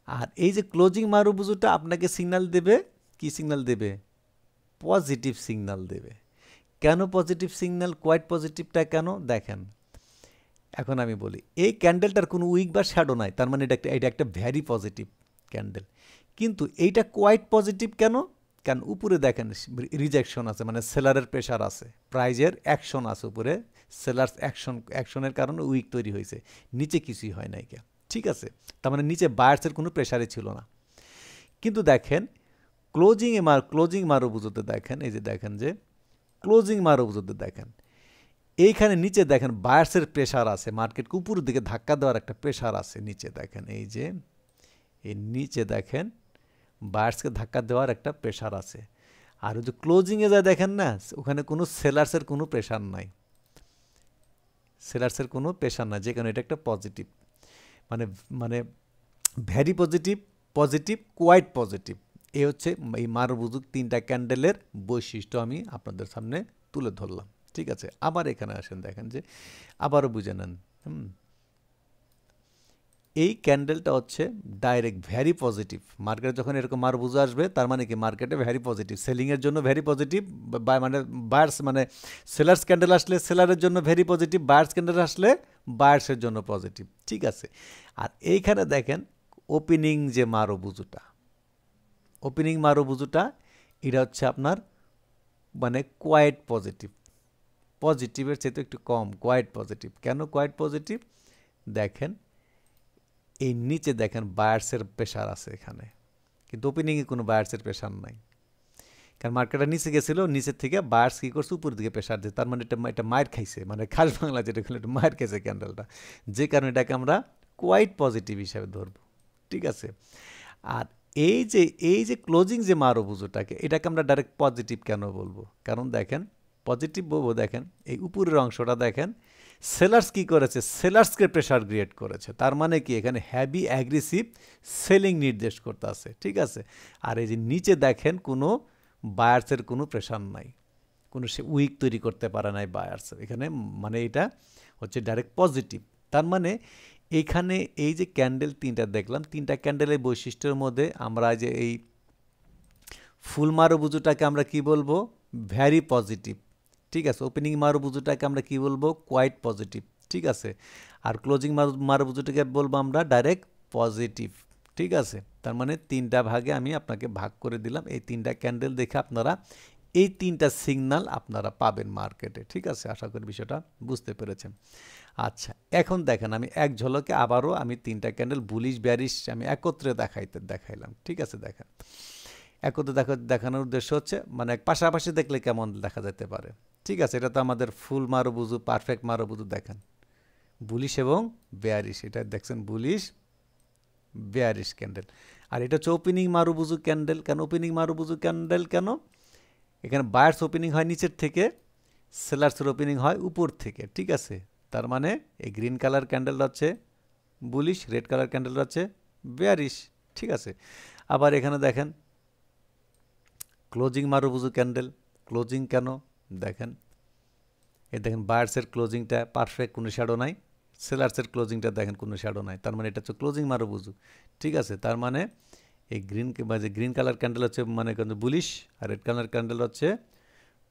আর এই যে ক্লোজিং মারুবুজুটা আপনাকে সিগন্যাল দেবে, কি সিগন্যাল দেবে? পজিটিভ সিগন্যাল দেবে। কেন পজিটিভ সিগন্যাল, কোয়াইট পজিটিভটা কেন দেখেন। এখন আমি বলি, এই ক্যান্ডেলটার কোনো উইক বা শ্যাডো নাই, তার মানে এটা একটা ভ্যারি পজিটিভ ক্যান্ডেল। কিন্তু এইটা কোয়াইট পজিটিভ কেন? কারণ উপরে দেখেন রিজেকশন আছে, মানে সেলারের প্রেশার আছে, প্রাইজের অ্যাকশন আছে উপরে, সেলার্স অ্যাকশনের কারণে উইক তৈরি হয়েছে, নিচে কিছুই হয় নাই কে। ঠিক আছে, তার মানে নিচে বায়ার্সের কোনো প্রেশারই ছিল না। কিন্তু দেখেন ক্লোজিং মারুবুজুতে দেখেন, এই যে দেখেন যে ক্লোজিং মারুবুজুতে দেখেন এইখানে নিচে দেখেন বায়ার্সের প্রেশার আছে, মার্কেটকে উপরের দিকে ধাক্কা দেওয়ার একটা প্রেশার আছে নিচে দেখেন, এই যে এই নিচে দেখেন বায়ার্সকে ধাক্কা দেওয়ার একটা প্রেশার আছে। আর ওই যে ক্লোজিংয়ে যা দেখেন না, ওখানে কোনো সেলার্সের কোনো প্রেশার নাই, সেলার্সের কোনো প্রেশার নাই, যে কারণে এটা একটা পজিটিভ, মানে মানে very positive, positive, quite positive. এই হচ্ছে এই মারুবুজু তিনটা ক্যান্ডেলের বৈশিষ্ট্য আমি আপনাদের সামনে তুলে ধরলাম। ঠিক আছে, আবার এখানে আসেন, দেখেন যে আবারও বুঝে নেন। এই ক্যান্ডেলটা হচ্ছে ডাইরেক্ট ভ্যারি পজিটিভ। মার্কেটে যখন এরকম মারুবুজু আসবে তার মানে কি মার্কেটে ভ্যারি পজিটিভ, সেলিংয়ের জন্য ভ্যারি পজিটিভ, মানে বায়ার্স মানে সেলার্স ক্যান্ডেল আসলে সেলারের জন্য ভ্যারি পজিটিভ, বায়ার্স ক্যান্ডেল আসলে বায়ার্সের জন্য পজিটিভ। ঠিক আছে, আর এইখানে দেখেন ওপেনিং যে মারুবুজুটা এটা হচ্ছে আপনার মানে কোয়াইট পজিটিভ, পজিটিভের চেয়ে একটু কম, কোয়াইট পজিটিভ। কেন কোয়াইট পজিটিভ? দেখেন এই নিচে দেখেন বায়ার্সের প্রেশার আছে এখানে, কিন্তু ওপেনিংয়ে কোনো বায়ার্সের প্রেশার নাই, কারণ মার্কেটটা নিচে গেছিলো, নিচের থেকে বায়ার্স কী করছে উপরের দিকে প্রেশার দিচ্ছে, তার মানে এটা মায়ের খাইছে, মানে খাস বাংলা যেটা খেলে এটা মায়ের খাইছে ক্যান্ডেলটা, যে কারণে এটাকে আমরা কোয়াইট পজিটিভ হিসাবে ধরবো। ঠিক আছে, আর এই যে ক্লোজিং যে মারুবুজুটাকে, এটাকে আমরা ডাইরেক্ট পজিটিভ কেন বলবো? কারণ দেখেন পজিটিভ বলবো, দেখেন এই উপরের অংশটা দেখেন সেলার্স কি করেছে, সেলার্সকে প্রেশার ক্রিয়েট করেছে, তার মানে কি এখানে হ্যাভি অ্যাগ্রেসিভ সেলিং নির্দেশ করতে আছে। ঠিক আছে, আর এই যে নিচে দেখেন কোনো বায়ার্সের কোনো প্রেশার নাই, কোনো সে উইক তৈরি করতে পারে নাই বায়ার্স এখানে, মানে এটা হচ্ছে ডাইরেক্ট পজিটিভ। তার মানে এইখানে এই যে ক্যান্ডেল তিনটা দেখলাম, তিনটা ক্যান্ডেলের বৈশিষ্ট্যের মধ্যে আমরা যে এই ফুল মারুবুজুটাকে আমরা কি বলবো? Very positive. ঠিক আছে, ওপেনিং মারুবুজুটাকে আমরা কি বলবো? Quite positive. ঠিক আছে, আর ক্লোজিং মারুবুজুটাকে বলবো আমরা ডাইরেক্ট পজিটিভ। ঠিক আছে, তার মানে তিনটা ভাগে আমি আপনাকে ভাগ করে দিলাম। এই তিনটা ক্যান্ডেল দেখে আপনারা এই তিনটা সিগন্যাল আপনারা পাবেন মার্কেটে। ঠিক আছে, আশা করি বিষয়টা বুঝতে পেরেছেন। আচ্ছা, এখন দেখেন আমি এক ঝলকে আবারও আমি তিনটা ক্যান্ডেল বুলিশ ব্যারিশ আমি একত্রে দেখাইলাম। ঠিক আছে, দেখেন একত্রে দেখানোর উদ্দেশ্য হচ্ছে মানে পাশাপাশি দেখলে কেমন দেখা যেতে পারে। ঠিক আছে, এটা তো আমাদের ফুল মারুবুজু, পারফেক্ট মারুবুজু, দেখেন বুলিশ এবং বেয়ারিশ, এটা দেখছেন বুলিশ বেয়ারিশ ক্যান্ডেল। আর এটা হচ্ছে ওপেনিং মারুবুজু ক্যান্ডেল। কেন ওপেনিং মারুবুজু ক্যান্ডেল? কেন? এখানে বায়ার্স ওপেনিং হয় নিচের থেকে, সেলার্সের ওপেনিং হয় উপর থেকে। ঠিক আছে, তার মানে এই গ্রিন কালার ক্যান্ডেল হচ্ছে বুলিশ, রেড কালার ক্যান্ডেল হচ্ছে বেয়ারিশ। ঠিক আছে, আবার এখানে দেখেন ক্লোজিং মারুবুজু ক্যান্ডেল। ক্লোজিং কেন? দেখেন দেখেন বায়ার্সের ক্লোজিংটা পারফেক্ট, কোনো শ্যাডো নাই, সেলার্সের ক্লোজিংটা দেখেন কোনো শ্যাডো নাই, তার মানে এটা হচ্ছে ক্লোজিং মারুবুজু। ঠিক আছে, তার মানে এই গ্রিন কালার ক্যান্ডেল হচ্ছে মানে বুলিশ, আর রেড কালার ক্যান্ডেল হচ্ছে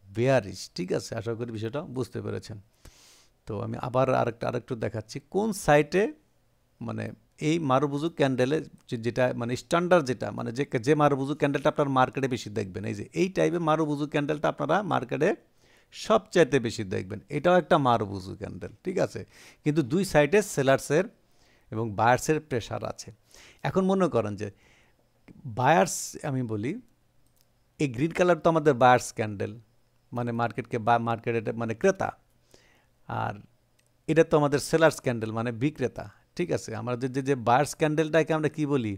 বেয়ারিশ। ঠিক আছে, আশা করি বিষয়টা বুঝতে পেরেছেন। তো আমি আবার আরেকটু দেখাচ্ছি কোন সাইটে মানে এই মারুবুজু ক্যান্ডেলে যেটা মানে স্ট্যান্ডার্ড যেটা মানে যে মারুবুজু ক্যান্ডেলটা আপনার মার্কেটে বেশি দেখবেন, এই যে এই টাইপের মারুবুজু ক্যান্ডেলটা আপনারা মার্কেটে সবচাইতে বেশি দেখবেন। এটাও একটা মারুবুজু ক্যান্ডেল, ঠিক আছে, কিন্তু দুই সাইডে সেলার্সের এবং বায়ার্সের প্রেশার আছে। এখন মনে করেন যে বায়ার্স, আমি বলি এই গ্রিন কালার তো আমাদের বায়ার্স ক্যান্ডেল, মানে মার্কেটে মানে ক্রেতা, আর এটা তো আমাদের সেলার্স ক্যান্ডেল মানে বিক্রেতা, ঠিক আছে। আমাদের যে বায়ার্স ক্যান্ডেলটাকে আমরা কি বলি,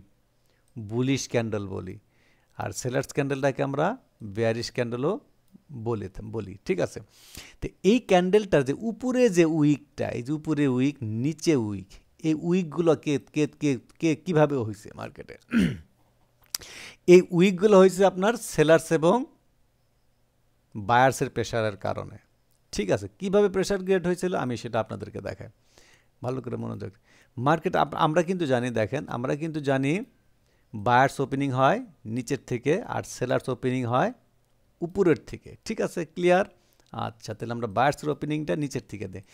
বুলিশ ক্যান্ডেল বলি, আর সেলার্স ক্যান্ডেলটাকে আমরা বেয়ারিশ ক্যান্ডেলও বলি, ঠিক আছে। তো এই ক্যান্ডেলটার যে উপরে যে উইকটা, এই যে উপরে উইক নিচে উইক, এই উইকগুলো কীভাবে হয়েছে মার্কেটে, এই উইকগুলো হয়েছে আপনার সেলার্স এবং বায়ার্সের প্রেশারের কারণে, ঠিক আছে। কিভাবে প্রেশার ক্রিয়েট হয়েছিল আমি সেটা আপনাদেরকে দেখাই, ভালো করে মনোযোগ। মার্কেট আমরা কিন্তু জানি, দেখেন আমরা কিন্তু জানি বায়ার্স ওপেনিং হয় নিচের থেকে আর সেলার্স ওপেনিং হয় উপরের থেকে, ঠিক আছে, ক্লিয়ার। আচ্ছা, তাহলে আমরা বায়ার্সের ওপেনিংটা নিচের থেকে দেয়।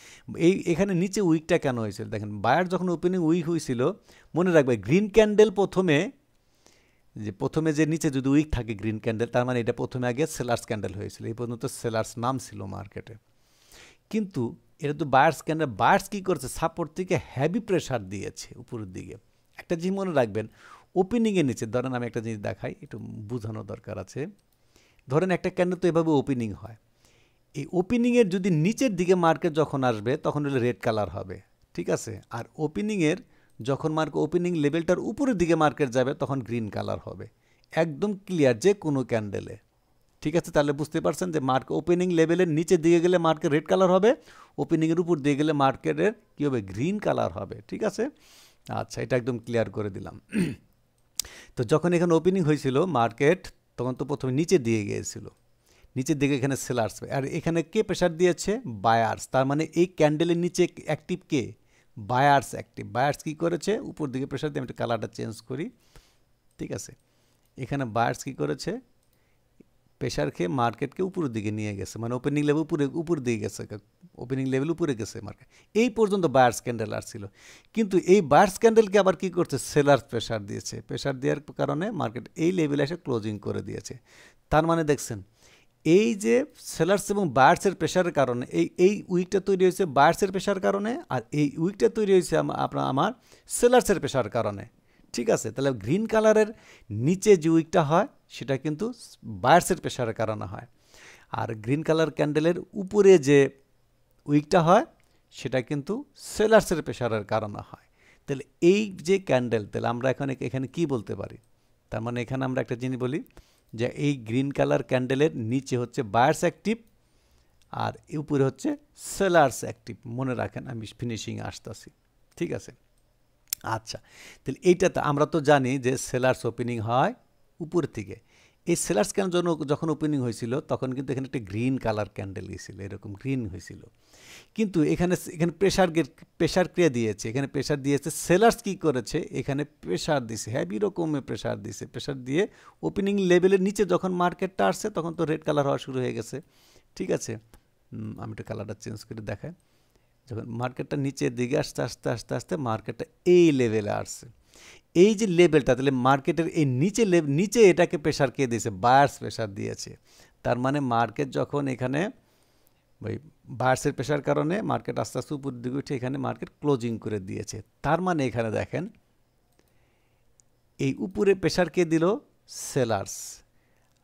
এখানে নিচে উইকটা কেন হয়েছিল দেখেন, বায়ার যখন ওপেনিং উইক হয়েছিল, মনে রাখবে গ্রিন ক্যান্ডেল প্রথমে যে নিচে যদি উইক থাকে গ্রিন ক্যান্ডেল, তার মানে এটা প্রথমে আগে সেলার্স ক্যান্ডেল হয়েছিল, এই পর্যন্ত সেলার্স নাম ছিল মার্কেটে। কিন্তু এটা তো বায়ার্স ক্যান্ডেল, বায়ার্স কী করছে, সাপোর্ট থেকে হেভি প্রেশার দিয়েছে উপরের দিকে। একটা জিনিস মনে রাখবেন, ওপেনিংয়ের নিচে ধরেন আমি একটা জিনিস দেখাই, একটু বোঝানোর দরকার আছে। ধরেন একটা ক্যান্ডেল তো এভাবে ওপেনিং হয়, এই ওপেনিংয়ের যদি নিচের দিকে মার্কেট যখন আসবে তখন হলে রেড কালার হবে, ঠিক আছে। আর ওপেনিংয়ের যখন ওপেনিং লেভেলটার উপরের দিকে মার্কেট যাবে তখন গ্রিন কালার হবে, একদম ক্লিয়ার যে কোনো ক্যান্ডেলে, ঠিক আছে। তাহলে বুঝতে পারছেন যে ওপেনিং লেভেলের নিচের দিকে গেলে মার্কেট রেড কালার হবে, ওপেনিংয়ের উপর দিয়ে গেলে মার্কেটের কী হবে, গ্রিন কালার হবে, ঠিক আছে। আচ্ছা, এটা একদম ক্লিয়ার করে দিলাম। তো যখন এখানে ওপেনিং হয়েছিল মার্কেট, তখন তো প্রথমে নিচে দিয়ে গিয়েছিল, নিচের দিকে এখানে সেলার্স, আর এখানে কে প্রেশার দিয়েছে, বায়ার্স। তার মানে এই ক্যান্ডেলের নিচে অ্যাক্টিভ কে, বায়ার্স অ্যাক্টিভ। বায়ার্স কী করেছে, উপর দিকে প্রেশার দিয়ে, আমি একটু কালারটা চেঞ্জ করি, ঠিক আছে। এখানে বায়ার্স কী করেছে, প্রেশার খেয়ে মার্কেটকে উপরের দিকে নিয়ে গেছে, মানে ওপেনিং লেভেল উপর দিকে গেছে, ওপেনিং লেভেল উপরে গেছে মার্কেট, এই পর্যন্ত বায়ার্স ক্যান্ডেল আসছিল। কিন্তু এই বায়ার্স ক্যান্ডেলকে আবার কী করছে, সেলার্স প্রেশার দিয়েছে, প্রেশার দেওয়ার কারণে মার্কেট এই লেভেলে এসে ক্লোজিং করে দিয়েছে। তার মানে দেখছেন এই যে সেলার্স এবং বায়ার্সের প্রেশারের কারণে এই উইকটা তৈরি হয়েছে বায়ার্সের প্রেশার কারণে, আর এই উইকটা তৈরি হয়েছে আমার সেলার্সের প্রেশার কারণে, ঠিক আছে। তাহলে গ্রিন কালারের নিচে যে উইকটা হয় সেটা কিন্তু বায়ার্সের প্রেশারের কারণে হয়, আর গ্রিন কালার ক্যান্ডেলের উপরে যে উইকটা হয় সেটা কিন্তু সেলার্সের প্রেশারের কারণে হয়। তাহলে এই যে ক্যান্ডেল, তাহলে আমরা এখানে কি বলতে পারি, তার মানে এখানে আমরা একটা জিনিস বলি যে এই গ্রিন কালার ক্যান্ডেলের নিচে হচ্ছে বায়ার্স অ্যাক্টিভ আর উপরে হচ্ছে সেলার্স অ্যাক্টিভ। মনে রাখেন, আমি ফিনিশিংয়ে আসতেছি, ঠিক আছে। আচ্ছা, তাহলে এইটাতে আমরা তো জানি যে সেলার্স ওপেনিং হয় উপর থেকে। এই সেলার্স ক্যান্ডেল যখন ওপেনিং হয়েছিল তখন কিন্তু এখানে একটা গ্রিন কালার ক্যান্ডেল গিয়েছিল, এরকম গ্রিন হয়েছিল। কিন্তু এখানে প্রেশার ক্রিয়া দিয়েছে, এখানে প্রেশার দিয়েছে, সেলার্স কী করেছে, এখানে প্রেশার দিয়েছে, হ্যাভি রকমের প্রেশার দিয়েছে। প্রেশার দিয়ে ওপেনিং লেভেলের নিচে যখন মার্কেটটা আসছে তখন তো রেড কালার হওয়া শুরু হয়ে গেছে, ঠিক আছে। আমি একটু কালারটা চেঞ্জ করে দেখাই। যখন মার্কেটটা নিচের দিকে আস্তে আস্তে আস্তে আস্তে মার্কেটটা এই লেভেলে আসছে, এই যে লেভেলটা, তাহলে মার্কেটের এই নিচে এটাকে প্রেশার কে দিয়েছে, বায়ার্স প্রেশার দিয়েছে। তার মানে মার্কেট যখন এখানে ওই বায়ার্সের প্রেশার কারণে মার্কেট আস্তে আস্তে উপর দিকে উঠে এখানে মার্কেট ক্লোজিং করে দিয়েছে। তার মানে এখানে দেখেন এই উপরে প্রেশার কে দিল, সেলার্স,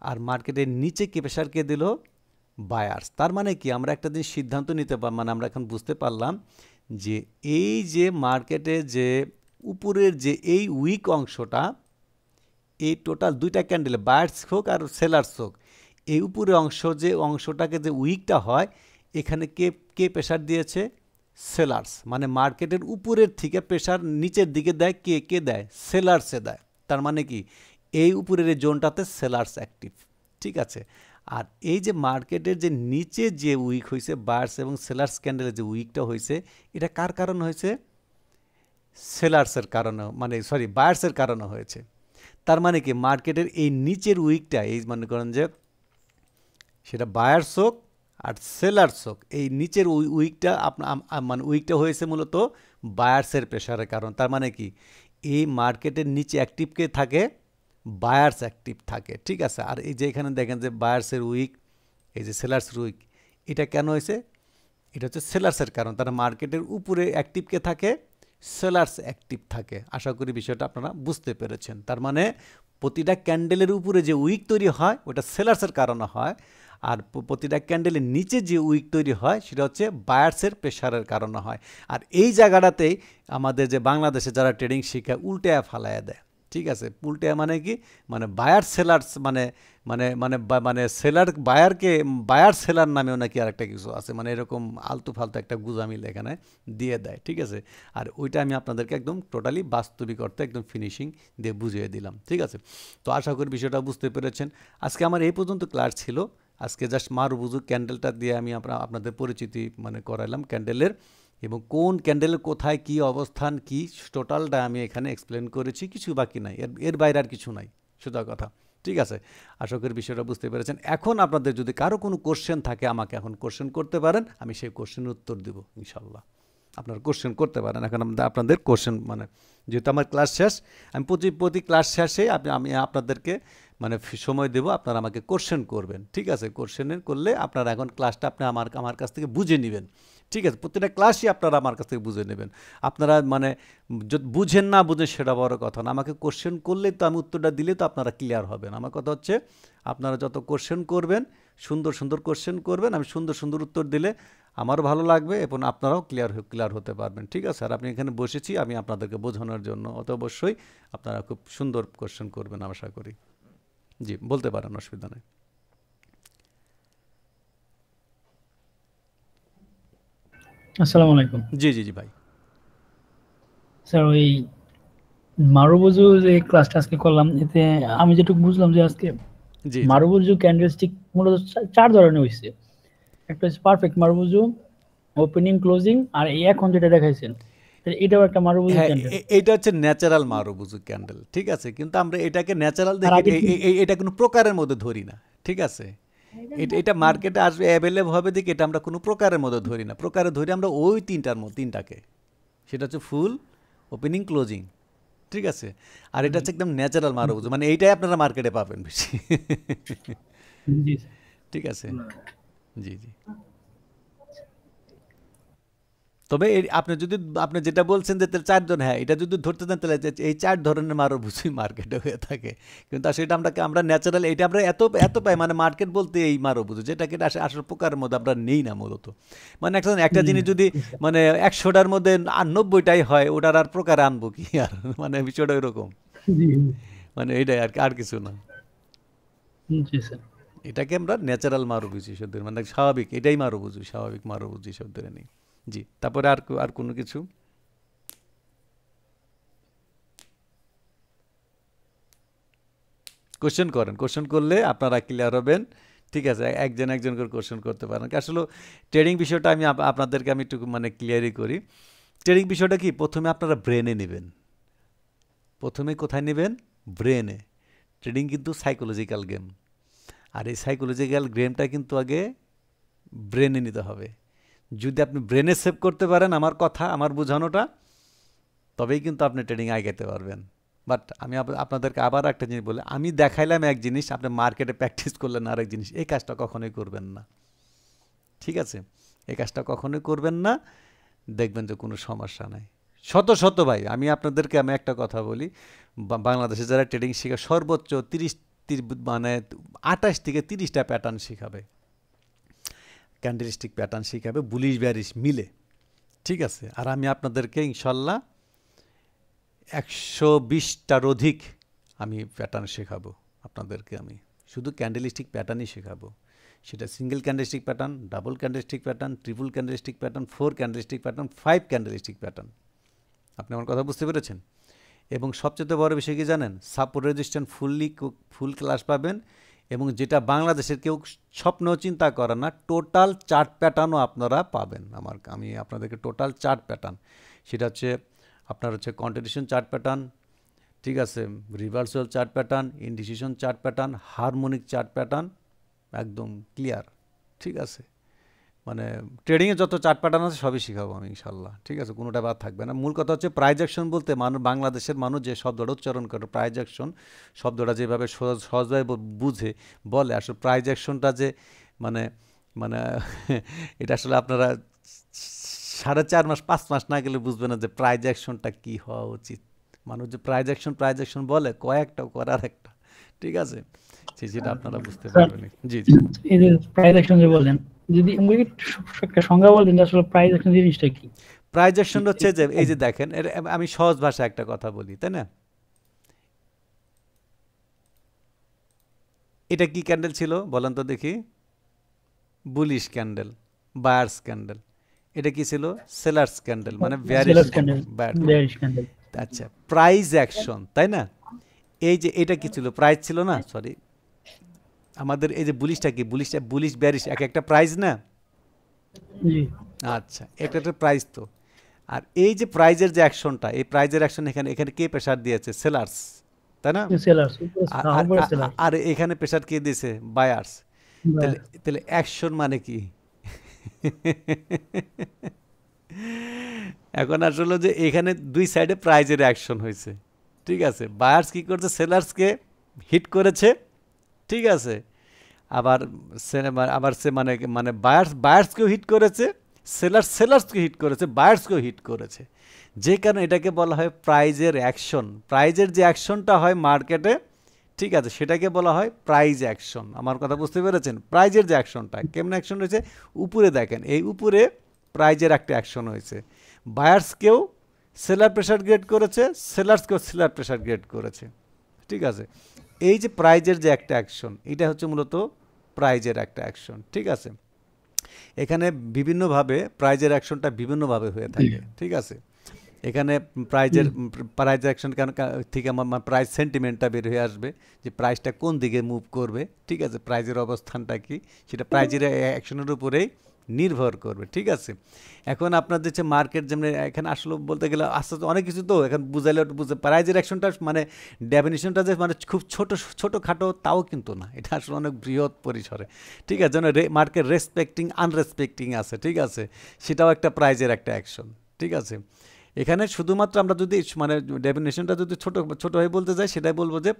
আর মার্কেটের নিচে কে প্রেশার কে দিল, বায়ার্স। তার মানে কি, আমরা একটা জিনিস সিদ্ধান্ত নিতে মানে আমরা এখন বুঝতে পারলাম যে এই যে মার্কেটে যে উপরের যে এই উইক অংশটা, এই টোটাল দুইটা ক্যান্ডেলে বায়ার্স হোক আর সেলার্স হোক, এই উপরে অংশটাকে যে উইকটা হয় এখানে কে প্রেশার দিয়েছে, সেলার্স। মানে মার্কেটের উপরের থেকে প্রেশার নিচের দিকে দেয় কে দেয়, সেলার্সে দেয়। তার মানে কি, এই উপরের এই জোনটাতে সেলার্স অ্যাক্টিভ, ঠিক আছে। আর এই যে মার্কেটের যে নিচে যে উইক হয়েছে, বায়ার্স এবং সেলার্স ক্যান্ডেলের যে উইকটা হয়েছে, এটা কার কারণে হয়েছে, সেলার্সের কারণে, মানে বায়ার্সের কারণে হয়েছে। তার মানে কি, মার্কেটের এই নিচের উইকটা, এই মনে করেন যে সেটা বায়ার্স হোক আর সেলার্স হোক, এই নিচের উইকটা মানে উইকটা হয়েছে মূলত বায়ার্সের প্রেশারের কারণ। তার মানে কি, এই মার্কেটের নিচে অ্যাক্টিভ কে থাকে, বায়ার্স অ্যাক্টিভ থাকে, ঠিক আছে। আর এই যে এখানে দেখেন যে বায়ার্সের উইক, এই যে সেলার্স উইক, এটা কেন হয়েছে? এটা হচ্ছে সেলার্সের কারণ। তারা মার্কেটের উপরে অ্যাক্টিভ কে থাকে, সেলার্স অ্যাক্টিভ থাকে। আশা করি বিষয়টা আপনারা বুঝতে পেরেছেন। তার মানে প্রতিটা ক্যান্ডেলের উপরে যে উইক তৈরি হয় ওটা সেলার্সের কারণে হয়, আর প্রতিটা ক্যান্ডেলের নিচে যে উইক তৈরি হয় সেটা হচ্ছে বায়ার্সের প্রেশারের কারণে হয়। আর এই জায়গাটাতেই আমাদের যে বাংলাদেশে যারা ট্রেডিং শিখায় উল্টায়া ফালাইয়া দেয়, ঠিক আছে। উল্টায়া মানে কি, মানে বায়ার সেলার্স মানে মানে মানে মানে সেলার বায়ারকে, বায়ার সেলার নামেও নাকি আরেকটা কিছু আছে, মানে এরকম আলতু ফালতু একটা গুজামিল এখানে দিয়ে দেয়, ঠিক আছে। আর ওইটা আমি আপনাদেরকে একদম টোটালি বাস্তবিক অর্থে একদম ফিনিশিং দিয়ে বুঝিয়ে দিলাম, ঠিক আছে। তো আশা করি বিষয়টা বুঝতে পেরেছেন। আজকে আমার এই পর্যন্ত ক্লাস ছিল। আজকে জাস্ট মারুবুজু ক্যান্ডেলটা দিয়ে আমি আপনাদের পরিচিতি মানে করাইলাম ক্যান্ডেলের, এবং কোন ক্যান্ডেলের কোথায় কি অবস্থান কি টোটালটা আমি এখানে এক্সপ্লেন করেছি, কিছু বাকি নাই, এর বাইরে আর কিছু নাই, সোজা কথা, ঠিক আছে। আশা করি বিষয়টা বুঝতে পেরেছেন। এখন আপনাদের যদি কারো কোনো কোশ্চেন থাকে আমাকে এখন কোশ্চেন করতে পারেন, আমি সেই কোশ্চেনের উত্তর দেব ইনশাল্লাহ। আপনারা কোশ্চেন করতে পারেন এখন আপনাদের কোশ্চেন, মানে যেহেতু আমার ক্লাস শেষ, আমি প্রতি ক্লাস শেষে আমি আপনাদেরকে মানে সময় দেব, আপনারা আমাকে কোশ্চেন করবেন, ঠিক আছে। কোশ্চেনের করলে আপনারা এখন ক্লাসটা আপনি আমার কাছ থেকে বুঝে নেবেন, ঠিক আছে। প্রতিটা ক্লাসই আপনারা আমার কাছ থেকে বুঝে নেবেন। আপনারা মানে বুঝেন না বুঝেন সেটা বড় কথা না, আমাকে কোশ্চেন করলেই তো আমি উত্তরটা দিলে তো আপনারা ক্লিয়ার হবেন। আমার কথা হচ্ছে আপনারা যত কোশ্চেন করবেন, সুন্দর সুন্দর কোশ্চেন করবেন, আমি সুন্দর সুন্দর উত্তর দিলে আমারও ভালো লাগবে এবং আপনারাও ক্লিয়ার হতে পারবেন, ঠিক আছে। আর আপনি এখানে বসেছি আমি আপনাদেরকে বোঝানোর জন্য, অত অবশ্যই আপনারা খুব সুন্দর কোশ্চেন করবেন আশা করি। জি, বলতে পারেন, অসুবিধা নেই। আসসালামু আলাইকুম জি জি জি ভাই। স্যার। ওই মারুবুজু যে ক্লাসটা আজকে করলাম, এতে আমি যেটুকু বুঝলাম যে আজকে জি জি মারুবুজু ক্যান্ডেলস্টিক মূলত চার ধরনের হয়েছে। একটা হচ্ছে পারফেক্ট মারুবুজু, ওপেনিং, ক্লোজিং, আর এই এখন যেটা দেখাইছেন এটাও একটা মারুবুজু হ্যাঁ, ক্যান্ডেল। এইটা হচ্ছে ন্যাচারাল মারুবুজু ক্যান্ডেল, ঠিক আছে। কিন্তু আমরা এটাকে ন্যাচারাল আর দেখে আগে কি এটা কোনো প্রকারের মধ্যে ধরি না, ঠিক আছে। এটা মার্কেটে আসবে অ্যাভেলেবল হবে দেখে এটা আমরা কোনো প্রকারের মধ্যে ধরি না। প্রকারে ধরি আমরা ওই তিনটাকে, সেটা হচ্ছে ফুল, ওপেনিং, ক্লোজিং, ঠিক আছে। আর এটা হচ্ছে একদম ন্যাচারাল মারুবুজু, মানে এইটাই আপনারা মার্কেটে পাবেন বেশি। জি ঠিক আছে, জি জি। তবে আপনি যদি আপনি যেটা বলছেন যে চারজন, হ্যাঁ এটা যদি ধরতে দেন তাহলে এই চার ধরনের মারুবুজুই মার্কেটে হয়ে থাকে। কিন্তু সেটা আমরা ন্যাচারাল, এটা আমরা এত পাই, মানে মার্কেট বলতে এই মারুবুজু যেটাকে আসলে প্রকারের মধ্যে আমরা নেই না মূলত। মানে একটা জিনিস যদি মানে 100টার মধ্যে 90টাই হয়, ওটার আর প্রকারে আনবো কি আর, মানে বিষয়টা এরকম, মানে এইটাই আর কিছু না। জি স্যার। এটাকে আমরা ন্যাচারাল মারুবুজু শব্দ, মানে স্বাভাবিক, এটাই মারুবুজু, স্বাভাবিক মারুবুজু শব্দ নেই। জি, তারপরে আর কোনো কিছু? কোশ্চেন করেন, কোশ্চেন করলে আপনারা ক্লিয়ার হবেন, ঠিক আছে। একজন করে কোশ্চেন করতে পারেন। আসলে ট্রেডিং বিষয়টা আমি আপনাদেরকে একটু মানে ক্লিয়ারই করি। ট্রেডিং বিষয়টা কি, প্রথমে আপনারা ব্রেনে নেবেন। প্রথমে কোথায় নেবেন? ব্রেনে। ট্রেডিং কিন্তু সাইকোলজিক্যাল গেম, আর এই সাইকোলজিক্যাল গেমটা কিন্তু আগে ব্রেনে নিতে হবে। যদি আপনি ব্রেনে সেভ করতে পারেন আমার কথা, আমার বোঝানোটা, তবেই কিন্তু আপনি ট্রেডিং আগাতে পারবেন। বাট আমি আপনাদেরকে আবার একটা জিনিস বলি, আমি দেখাইলাম এক জিনিস, আপনি মার্কেটে প্র্যাকটিস করলেন আরেক জিনিস, এই কাজটা কখনোই করবেন না, ঠিক আছে। এই কাজটা কখনোই করবেন না, দেখবেন যে কোনো সমস্যা নাই। শত ভাই, আমি আপনাদেরকে একটা কথা বলি, বাংলাদেশে যারা ট্রেডিং শেখা সর্বোচ্চ 30 মানে 28 থেকে 30টা প্যাটার্ন শেখাবে, ক্যান্ডেলস্টিক প্যাটার্ন শেখাবে, বুলিশ ব্যারিশ মিলে, ঠিক আছে। আর আমি আপনাদেরকে ইনশাল্লাহ 120টার অধিক আমি প্যাটার্ন শেখাবো আপনাদেরকে। আমি শুধু ক্যান্ডেলস্টিক প্যাটার্নই শেখাবো, সেটা single candlestick pattern, double candlestick pattern, triple candlestick pattern, 4 candlestick pattern, 5 candlestick pattern. আপনি আমার কথা বুঝতে পেরেছেন? এবং সবচেয়ে বড় বিষয় কি জানেন? সাপোর্ট রেজিস্ট্যান্স ফুল ক্লাস পাবেন, এবং যেটা বাংলাদেশের কেউ স্বপ্নেও চিন্তা করে না, টোটাল চার্ট প্যাটার্নও আপনারা পাবেন। আমি আপনাদেরকে টোটাল চার্ট প্যাটার্ন, সেটা হচ্ছে আপনার হচ্ছে কন্টিনিউশন চার্ট প্যাটার্ন, ঠিক আছে, reversal chart pattern, indecision chart pattern, harmonic chart pattern, একদম ক্লিয়ার, ঠিক আছে। মানে ট্রেডিংয়ে যত চার্ট প্যাটার্ন আছে সবই শিখাবো আমি ইনশাল্লাহ, ঠিক আছে, কোনোটা বাদ থাকবে না। মূল কথা হচ্ছে প্রাইজ অ্যাকশন বলতে মানুষ, বাংলাদেশের মানুষ যে শব্দটা উচ্চারণ করে প্রাইজ অ্যাকশন শব্দটা যেভাবে সহজভাবে বুঝে বলে, আসলে প্রাইজ অ্যাকশনটা যে মানে মানে এটা আসলে আপনারা 4.5 মাস 5 মাস না গেলে বুঝবে না যে প্রাইজ অ্যাকশনটা কী হওয়া উচিত। মানুষ যে প্রাইজ অ্যাকশন বলে কয়েকটা করার একটা, ঠিক আছে, সেটা আপনারা বুঝতে স্যার পারবেন। জি জি। এই যে প্রাইস অ্যাকশন যে বলেন, যদি আমাকে একটু একটা সংজ্ঞা বলেন যে আসলে প্রাইস অ্যাকশন জিনিসটা কি? প্রাইজ অ্যাকশন হচ্ছে যে এই যে দেখেন, আমি সহজ ভাষায় একটা কথা বলি, তাই না? এটা কি ক্যান্ডেল ছিল বলেন তো দেখি? Bullish candle, buyers candle. এটা কি ছিল? সেলার্স ক্যান্ডেল, মানে bearish seller candle, bearish candle. আচ্ছা, প্রাইজ অ্যাকশন, তাই না? এই যে এটা কি ছিল? প্রাইজ ছিল না, সরি, আমাদের এই যে বুলিশটা কি, বুলিশ বেয়ারিশ এক একটা প্রাইজ না? জি আচ্ছা, একটা একটা প্রাইজ তো। আর এই যে প্রাইজের যে অ্যাকশনটা, এই প্রাইজের অ্যাকশন এখানে এখানে কে প্রেসার দিয়েছে? সেলার্স, তাই না? সেলার্স, আর উপরে সেলার। আর এখানে প্রেসার কে দিয়েছে? বায়ার্স। তাহলে তাহলে অ্যাকশন মানে কি? এখন আসলে যে এখানে দুই সাইডে প্রাইজের অ্যাকশন হয়েছে, ঠিক আছে। বায়ার্স কি করছে? সেলার্সকে হিট করেছে, ঠিক আছে। আবার আবার সে মানে মানে বায়ার্সকেও হিট করেছে, সেলার্সকে হিট করেছে, বায়ার্সকেও হিট করেছে। যে কারণে এটাকে বলা হয় প্রাইজের অ্যাকশন। প্রাইজের যে অ্যাকশনটা হয় মার্কেটে, ঠিক আছে, সেটাকে বলা হয় প্রাইজ অ্যাকশন। আমার কথা বুঝতে পেরেছেন? প্রাইজের যে অ্যাকশনটা কেমন অ্যাকশন রয়েছে, উপরে দেখেন, এই উপরে প্রাইজের একটা অ্যাকশন হয়েছে। বায়ার্সকেও সেলার প্রেসার গ্রেড করেছে, সেলার্সকেও সেলার প্রেসার গ্রেড করেছে, ঠিক আছে। এই যে প্রাইজের যে একটা অ্যাকশন, এটা হচ্ছে মূলত প্রাইজের একটা অ্যাকশন, ঠিক আছে। এখানে বিভিন্নভাবে প্রাইজের অ্যাকশনটা বিভিন্নভাবে হয়ে থাকে, ঠিক আছে। এখানে প্রাইজের অ্যাকশন কেন ঠিক আমার প্রাইস সেন্টিমেন্টটা বের হয়ে আসবে, যে প্রাইসটা কোন দিকে মুভ করবে, ঠিক আছে, প্রাইজের অবস্থানটা কি, সেটা প্রাইজের অ্যাকশনের উপরেই নির্ভর করবে, ঠিক আছে। এখন আপনার যে মার্কেট, যেমন এখানে আসলে বলতে গেলে আস্তে আস্তে অনেক কিছু, তো এখন বুঝাইলে বুঝে প্রাইজের অ্যাকশনটা মানে ডেফিনিশনটা যে মানে খুব ছোটোখাটো তাও কিন্তু না, এটা আসলে অনেক বৃহৎ পরিসরে, ঠিক আছে। যেন মার্কেট রেসপেক্টিং আনরেসপেক্টিং আছে, ঠিক আছে, সেটাও একটা প্রাইজের একটা অ্যাকশন, ঠিক আছে। এখানে শুধুমাত্র আমরা যদি মানে ডেফিনেশনটা যদি ছোট হয়ে বলতে যাই, সেটাই বলবো যে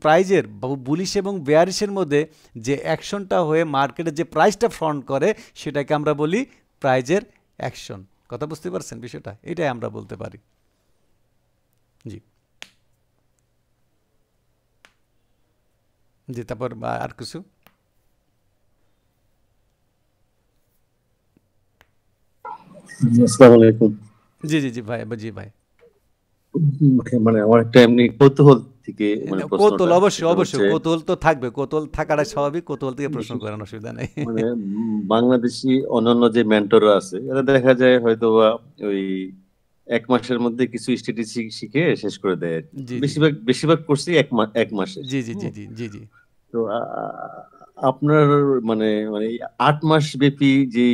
প্রাইজের বুলিশ এবং বেয়ারিশের মধ্যে যে অ্যাকশনটা হয়ে মার্কেটে যে প্রাইসটা ফ্রন্ট করে, সেটাকে আমরা বলি প্রাইজের অ্যাকশন। কথা বুঝতে পারছেন বিষয়টা? এটাই আমরা বলতে পারি। জি জি, তারপর আর কিছু? আসসালামু আলাইকুম। জি জি জি ভাই, জি ভাই। মানে আমার একটা এমনি কৌতূহল থেকে মানে কৌতূহল, প্রশ্নটা, অবশ্যই সেটা অবশ্যই হচ্ছে কৌতূহল তো থাকবে, কৌতূহল থাকাটা স্বাভাবিক, কৌতূহল থেকে প্রশ্ন করার অসুবিধা নেই। মানে বাংলাদেশি অন্যান্য যে মেন্টররা আছে, এরা দেখা যায় হয়তো বা ওই 1 মাসের মধ্যে কিছু স্ট্র্যাটেজি শিখে শেষ করে দেয় আর কি। জি জি বেশিরভাগ কোর্সই 1 মাসে। জি জি জি জি জি জি। তো আপনার মানে মানে 8 মাস ব্যাপী যে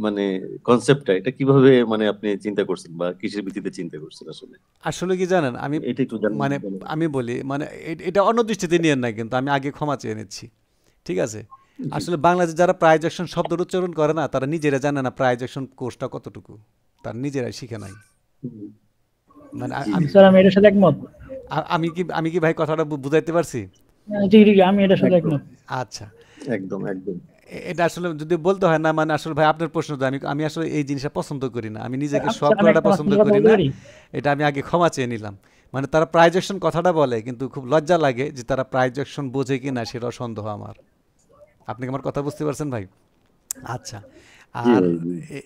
মানে কনসেপ্টটা, এটা কিভাবে মানে আপনি চিন্তা করছেন বা কিসের ভিত্তিতে চিন্তা করছেন আসলে? আসলে কি জানেন, আমি এটা একটু জানেন মানে বলেন। আমি বলি মানে এটা অন্য দৃষ্টিতে নিয়েন না, কিন্তু আমি আগে ক্ষমা চেয়ে নিচ্ছি, ঠিক আছে। জি আসলে বাংলাদেশে যারা প্রাইজেকশন শব্দ উচ্চারণ করে না, তারা নিজেরা জানে না প্রাইজেকশন কোর্সটা কতটুকু, তারা নিজেরাই শিখে নাই। হুম, মানে জি আমি স্যার আমি এটার সাথে একমত। আমি কি ভাই কথাটা বুঝাইতে পারছি? জি জি, আমি এটার সাথে একদম একমত। আচ্ছা, একদম একদম। এটা আসলে যদি বলতে হয় না, মানে আসলে ভাই আপনার প্রশ্ন তো আমি আমি আসলে এই জিনিসটা পছন্দ করি না, আমি নিজেকে শখ স্যার আমি করাটা একটা পছন্দ কথা করি বলতে না। পারি? এটা আমি আগে ক্ষমা চেয়ে নিলাম। মানে তারা প্রাইজেকশন কথাটা বলে, কিন্তু খুব লজ্জা লাগে যে তারা প্রাইজেকশন বোঝে কি না, সেটাও সন্দেহ আমার। আপনি কি আমার কথা বুঝতে পারছেন ভাই? আচ্ছা। জি আর ভাই, জি।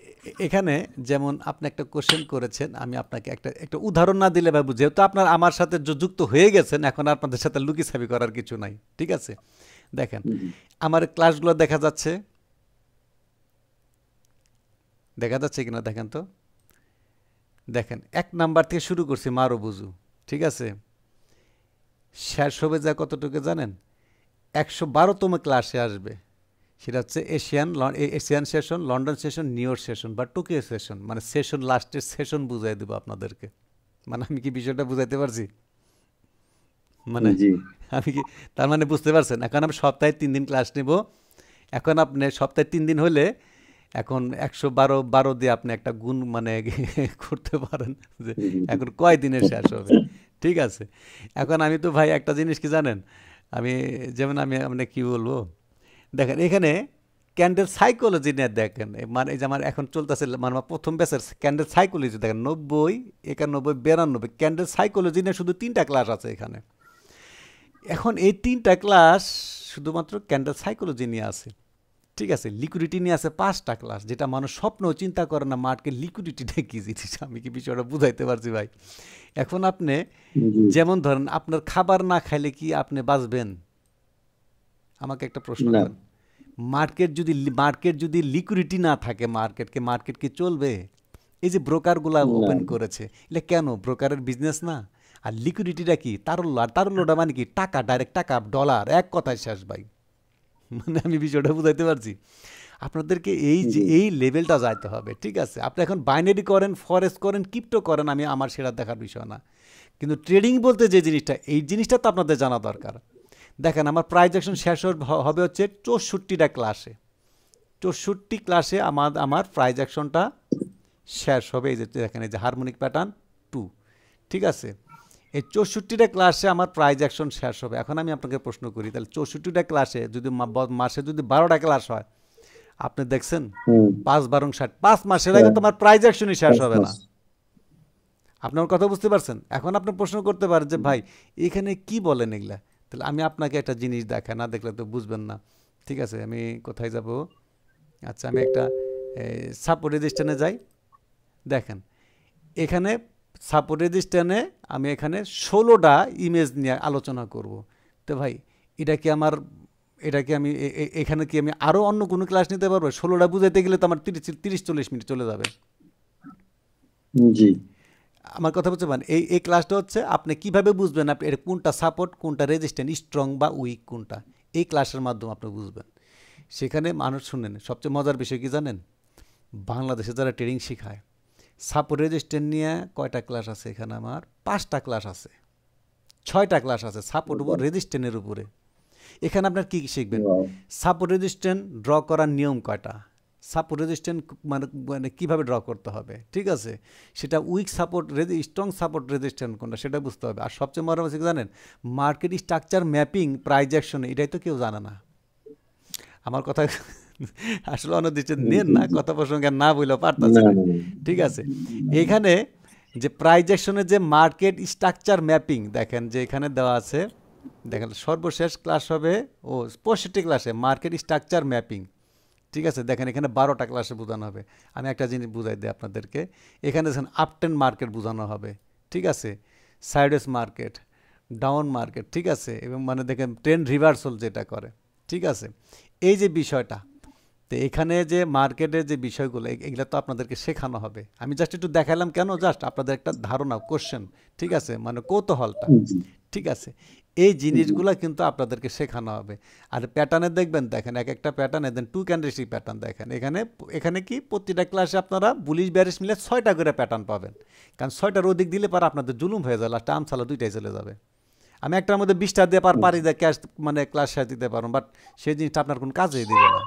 এখানে যেমন আপনি একটা কোশ্চেন করেছেন, আমি আপনাকে একটা একটা উদাহরণ না দিলে বাবু, যেহেতু আপনার আমার সাথে যুক্ত হয়ে গেছেন, এখন আপনাদের সাথে লুকিছাবি করার কিছু নাই, ঠিক আছে। দেখেন, জি। আমার ক্লাসগুলো দেখা যাচ্ছে, দেখা যাচ্ছে কিনা দেখেন তো। দেখেন, 1 নাম্বার থেকে শুরু করছি মারো বুঝু, ঠিক আছে। শেষ হবে যা কতটুকু জানেন? 112তম ক্লাসে আসবে। সেটা হচ্ছে Asian session, London session, new York session বা টোকিও সেশন, মানে সেশন লাস্টের সেশন বুঝাই দেবো আপনাদেরকে। মানে আমি কি বিষয়টা বুঝাইতে পারছি? মানে জি। আমি কি, তার মানে বুঝতে পারছেন? এখন আমি সপ্তাহে 3 দিন ক্লাস নেব। এখন আপনি সপ্তাহে 3 দিন হলে এখন 112 দিয়ে আপনি একটা গুণ মানে করতে পারেন যে এখন কয় দিনে শেষ হবে। ঠিক আছে, এখন আমি তো ভাই একটা জিনিস কি জানেন, আমি যেমন আমি আপনি কি বলবো, দেখেন এখানে ক্যান্ডেল সাইকোলজি নিয়ে দেখেন, মানে এই যে আমার এখন চলতেছে মানে আমার প্রথম ব্যাচের ক্যান্ডেল সাইকোলজি দেখেন 90, 91, 92 ক্যান্ডেল সাইকোলজি নিয়ে শুধু 3টা ক্লাস আছে এখানে। এখন এই 3টা ক্লাস শুধুমাত্র ক্যান্ডেল সাইকোলজি নিয়ে আছে। ঠিক আছে, লিকুইডিটি নিয়ে আছে 5টা ক্লাস, যেটা মানুষ স্বপ্নও চিন্তা করে না মার্কেট লিকুইডিটিটা কি জিনিস। আমি কি বিষয়টা বুঝাইতে পারছি ভাই? এখন আপনি যেমন ধরেন আপনার খাবার না খাইলে কি আপনি বাঁচবেন? আমাকে একটা প্রশ্ন না। করেন, মার্কেট যদি লিকুইডিটি না থাকে মার্কেট কি চলবে? এই যে ব্রোকারগুলা না। ওপেন করেছে, এটা কেন? ব্রোকারের বিজনেস না? আর লিকুইডিটিটা কি? তারল্য। আর তারল্যটা মানে কি? টাকা, ডাইরেক্ট টাকা, ডলার, এক কথায় শেষ ভাই। মানে আমি বিষয়টা বুঝাইতে পারছি আপনাদেরকে? এই যে এই লেভেলটা যাইতে হবে। ঠিক আছে, আপনি এখন বাইনারি করেন, ফরেক্স করেন, ক্রিপ্টো করেন, আমার সেটা দেখার বিষয় না, কিন্তু ট্রেডিং বলতে যে জিনিসটা, এই জিনিসটা তো আপনাদের জানা দরকার। দেখেন আমার প্রাইস অ্যাকশন শেষ হবে হচ্ছে 64টা ক্লাসে। 64 ক্লাসে আমার প্রাইস অ্যাকশনটা শেষ হবে। এই যে দেখেন, এই যে হারমোনিক প্যাটার্ন 2। ঠিক আছে, এই 64টা ক্লাসে আমার প্রাইস অ্যাকশন শেষ হবে। এখন আমি আপনাকে প্রশ্ন করি, তাহলে 64টা ক্লাসে যদি মাসে যদি 12টা ক্লাস হয়, আপনি দেখছেন 5 12 60, 5 মাসের আগে তোমার প্রাইস অ্যাকশনই শেষ হবে না। আপনার কথা বুঝতে পারছেন? এখন আপনি প্রশ্ন করতে পারেন যে ভাই এখানে কি বলেন এগুলা? তাহলে আমি আপনাকে একটা জিনিস দেখাই, না দেখলে তো বুঝবেন না। ঠিক আছে, আমি কোথায় যাব? আচ্ছা, আমি একটা সাপোর্ট রেজিস্ট্যান্সে যাই। দেখেন এখানে সাপোর্ট রেজিস্ট্যান্সে আমি এখানে 16টা ইমেজ নিয়ে আলোচনা করব। তো ভাই এটা কি আমি এখানে কি আমি আরও অন্য কোনো ক্লাস নিতে পারবো? 16টা বুঝাইতে গেলে তো আমার 30-40 মিনিট চলে যাবে। জি। আমার কথা বুঝতে পারেন? এই ক্লাসটা হচ্ছে আপনি কিভাবে বুঝবেন আপনি এর কোনটা সাপোর্ট, কোনটা রেজিস্ট্যান্স, স্ট্রং বা উইক কোনটা, এই ক্লাসের মাধ্যমে আপনি বুঝবেন। সেখানে মানুষ শুনেন, সবচেয়ে মজার বিষয় কি জানেন? বাংলাদেশে যারা ট্রেডিং শেখায়, সাপোর্ট রেজিস্ট্যান্স নিয়ে কয়টা ক্লাস আছে এখানে? আমার 5টা ক্লাস আছে, 6টা ক্লাস আছে সাপোর্ট উপর রেজিস্ট্যান্সের উপরে। এখানে আপনার কি শিখবেন? সাপোর্ট রেজিস্ট্যান্স ড্র করার নিয়ম কয়টা, সাপোর্ট রেজিস্ট্যান্স মানে কীভাবে ড্র করতে হবে। ঠিক আছে, সেটা week support, strong support resistance কোনটা সেটা বুঝতে হবে। আর সবচেয়ে মজার বিষয় জানেন, market structure mapping price action, এটাই তো কেউ জানে না। আমার কথা আসলে অনদিচ্ছে নেন না, কথা প্রসঙ্গে না বললেও পারতাছি না। ঠিক আছে, এখানে যে প্রাইস অ্যাকশনের যে মার্কেট স্ট্রাকচার ম্যাপিং, দেখেন যে এখানে দেওয়া আছে, দেখেন সর্বশেষ ক্লাস হবে 65 ক্লাসে মার্কেট স্ট্রাকচার ম্যাপিং। ঠিক আছে, দেখেন এখানে 12টা ক্লাসে বোঝানো হবে। আমি একটা জিনিস বুঝাই দিই আপনাদেরকে, এখানে দেখেন আপট্রেন্ড মার্কেট বোঝানো হবে। ঠিক আছে, সাইডওয়েজ মার্কেট, ডাউন মার্কেট। ঠিক আছে, এবং মানে দেখেন ট্রেন্ড রিভার্সাল যেটা করে। ঠিক আছে, এই যে বিষয়টা, তো এখানে যে মার্কেটের যে বিষয়গুলো এগুলো তো আপনাদেরকে শেখানো হবে। আমি জাস্ট একটু দেখালাম কেন, জাস্ট আপনাদের একটা ধারণা, কোশ্চেন। ঠিক আছে, মানে কৌতূহলটা। ঠিক আছে, এই জিনিসগুলো কিন্তু আপনাদেরকে শেখানো হবে। আর প্যাটার্নে দেখবেন, দেখেন এক একটা প্যাটার্নে দেন 2 ক্যান্ডেলস্টিক প্যাটার্ন। দেখেন এখানে কি প্রতিটা ক্লাসে আপনারা বুলিশ বেয়ারিশ মিলে 6টা করে প্যাটার্ন পাবেন। কারণ 6টার অধিক দিলে পর আপনাদের জুলুম হয়ে যায়, লাস্টে আমসালা 2টাই চলে যাবে। আমি একটার মধ্যে 20টা দিয়ে পারি দিয়ে ক্যাশ মানে ক্লাস শেষ দিতে পারবো, বাট সেই জিনিসটা আপনার কোনো কাজেই দেবে না।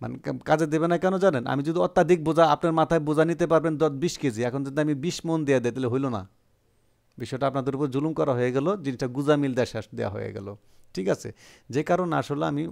মানে কাজে দেবে না কেন জানেন? আমি যদি অত্যাধিক বোঝা আপনার মাথায় বোঝা নিতে পারবেন 20 কেজি, এখন যদি আমি 20 মন দিয়ে দিই তাহলে হইল না। বিষয়টা আপনাদের উপর জুলুম করা হয়ে গেল, জিনিসটা গুজা মিল দেওয়া হয়ে গেল। ঠিক আছে, যে কারণে আসলে আমি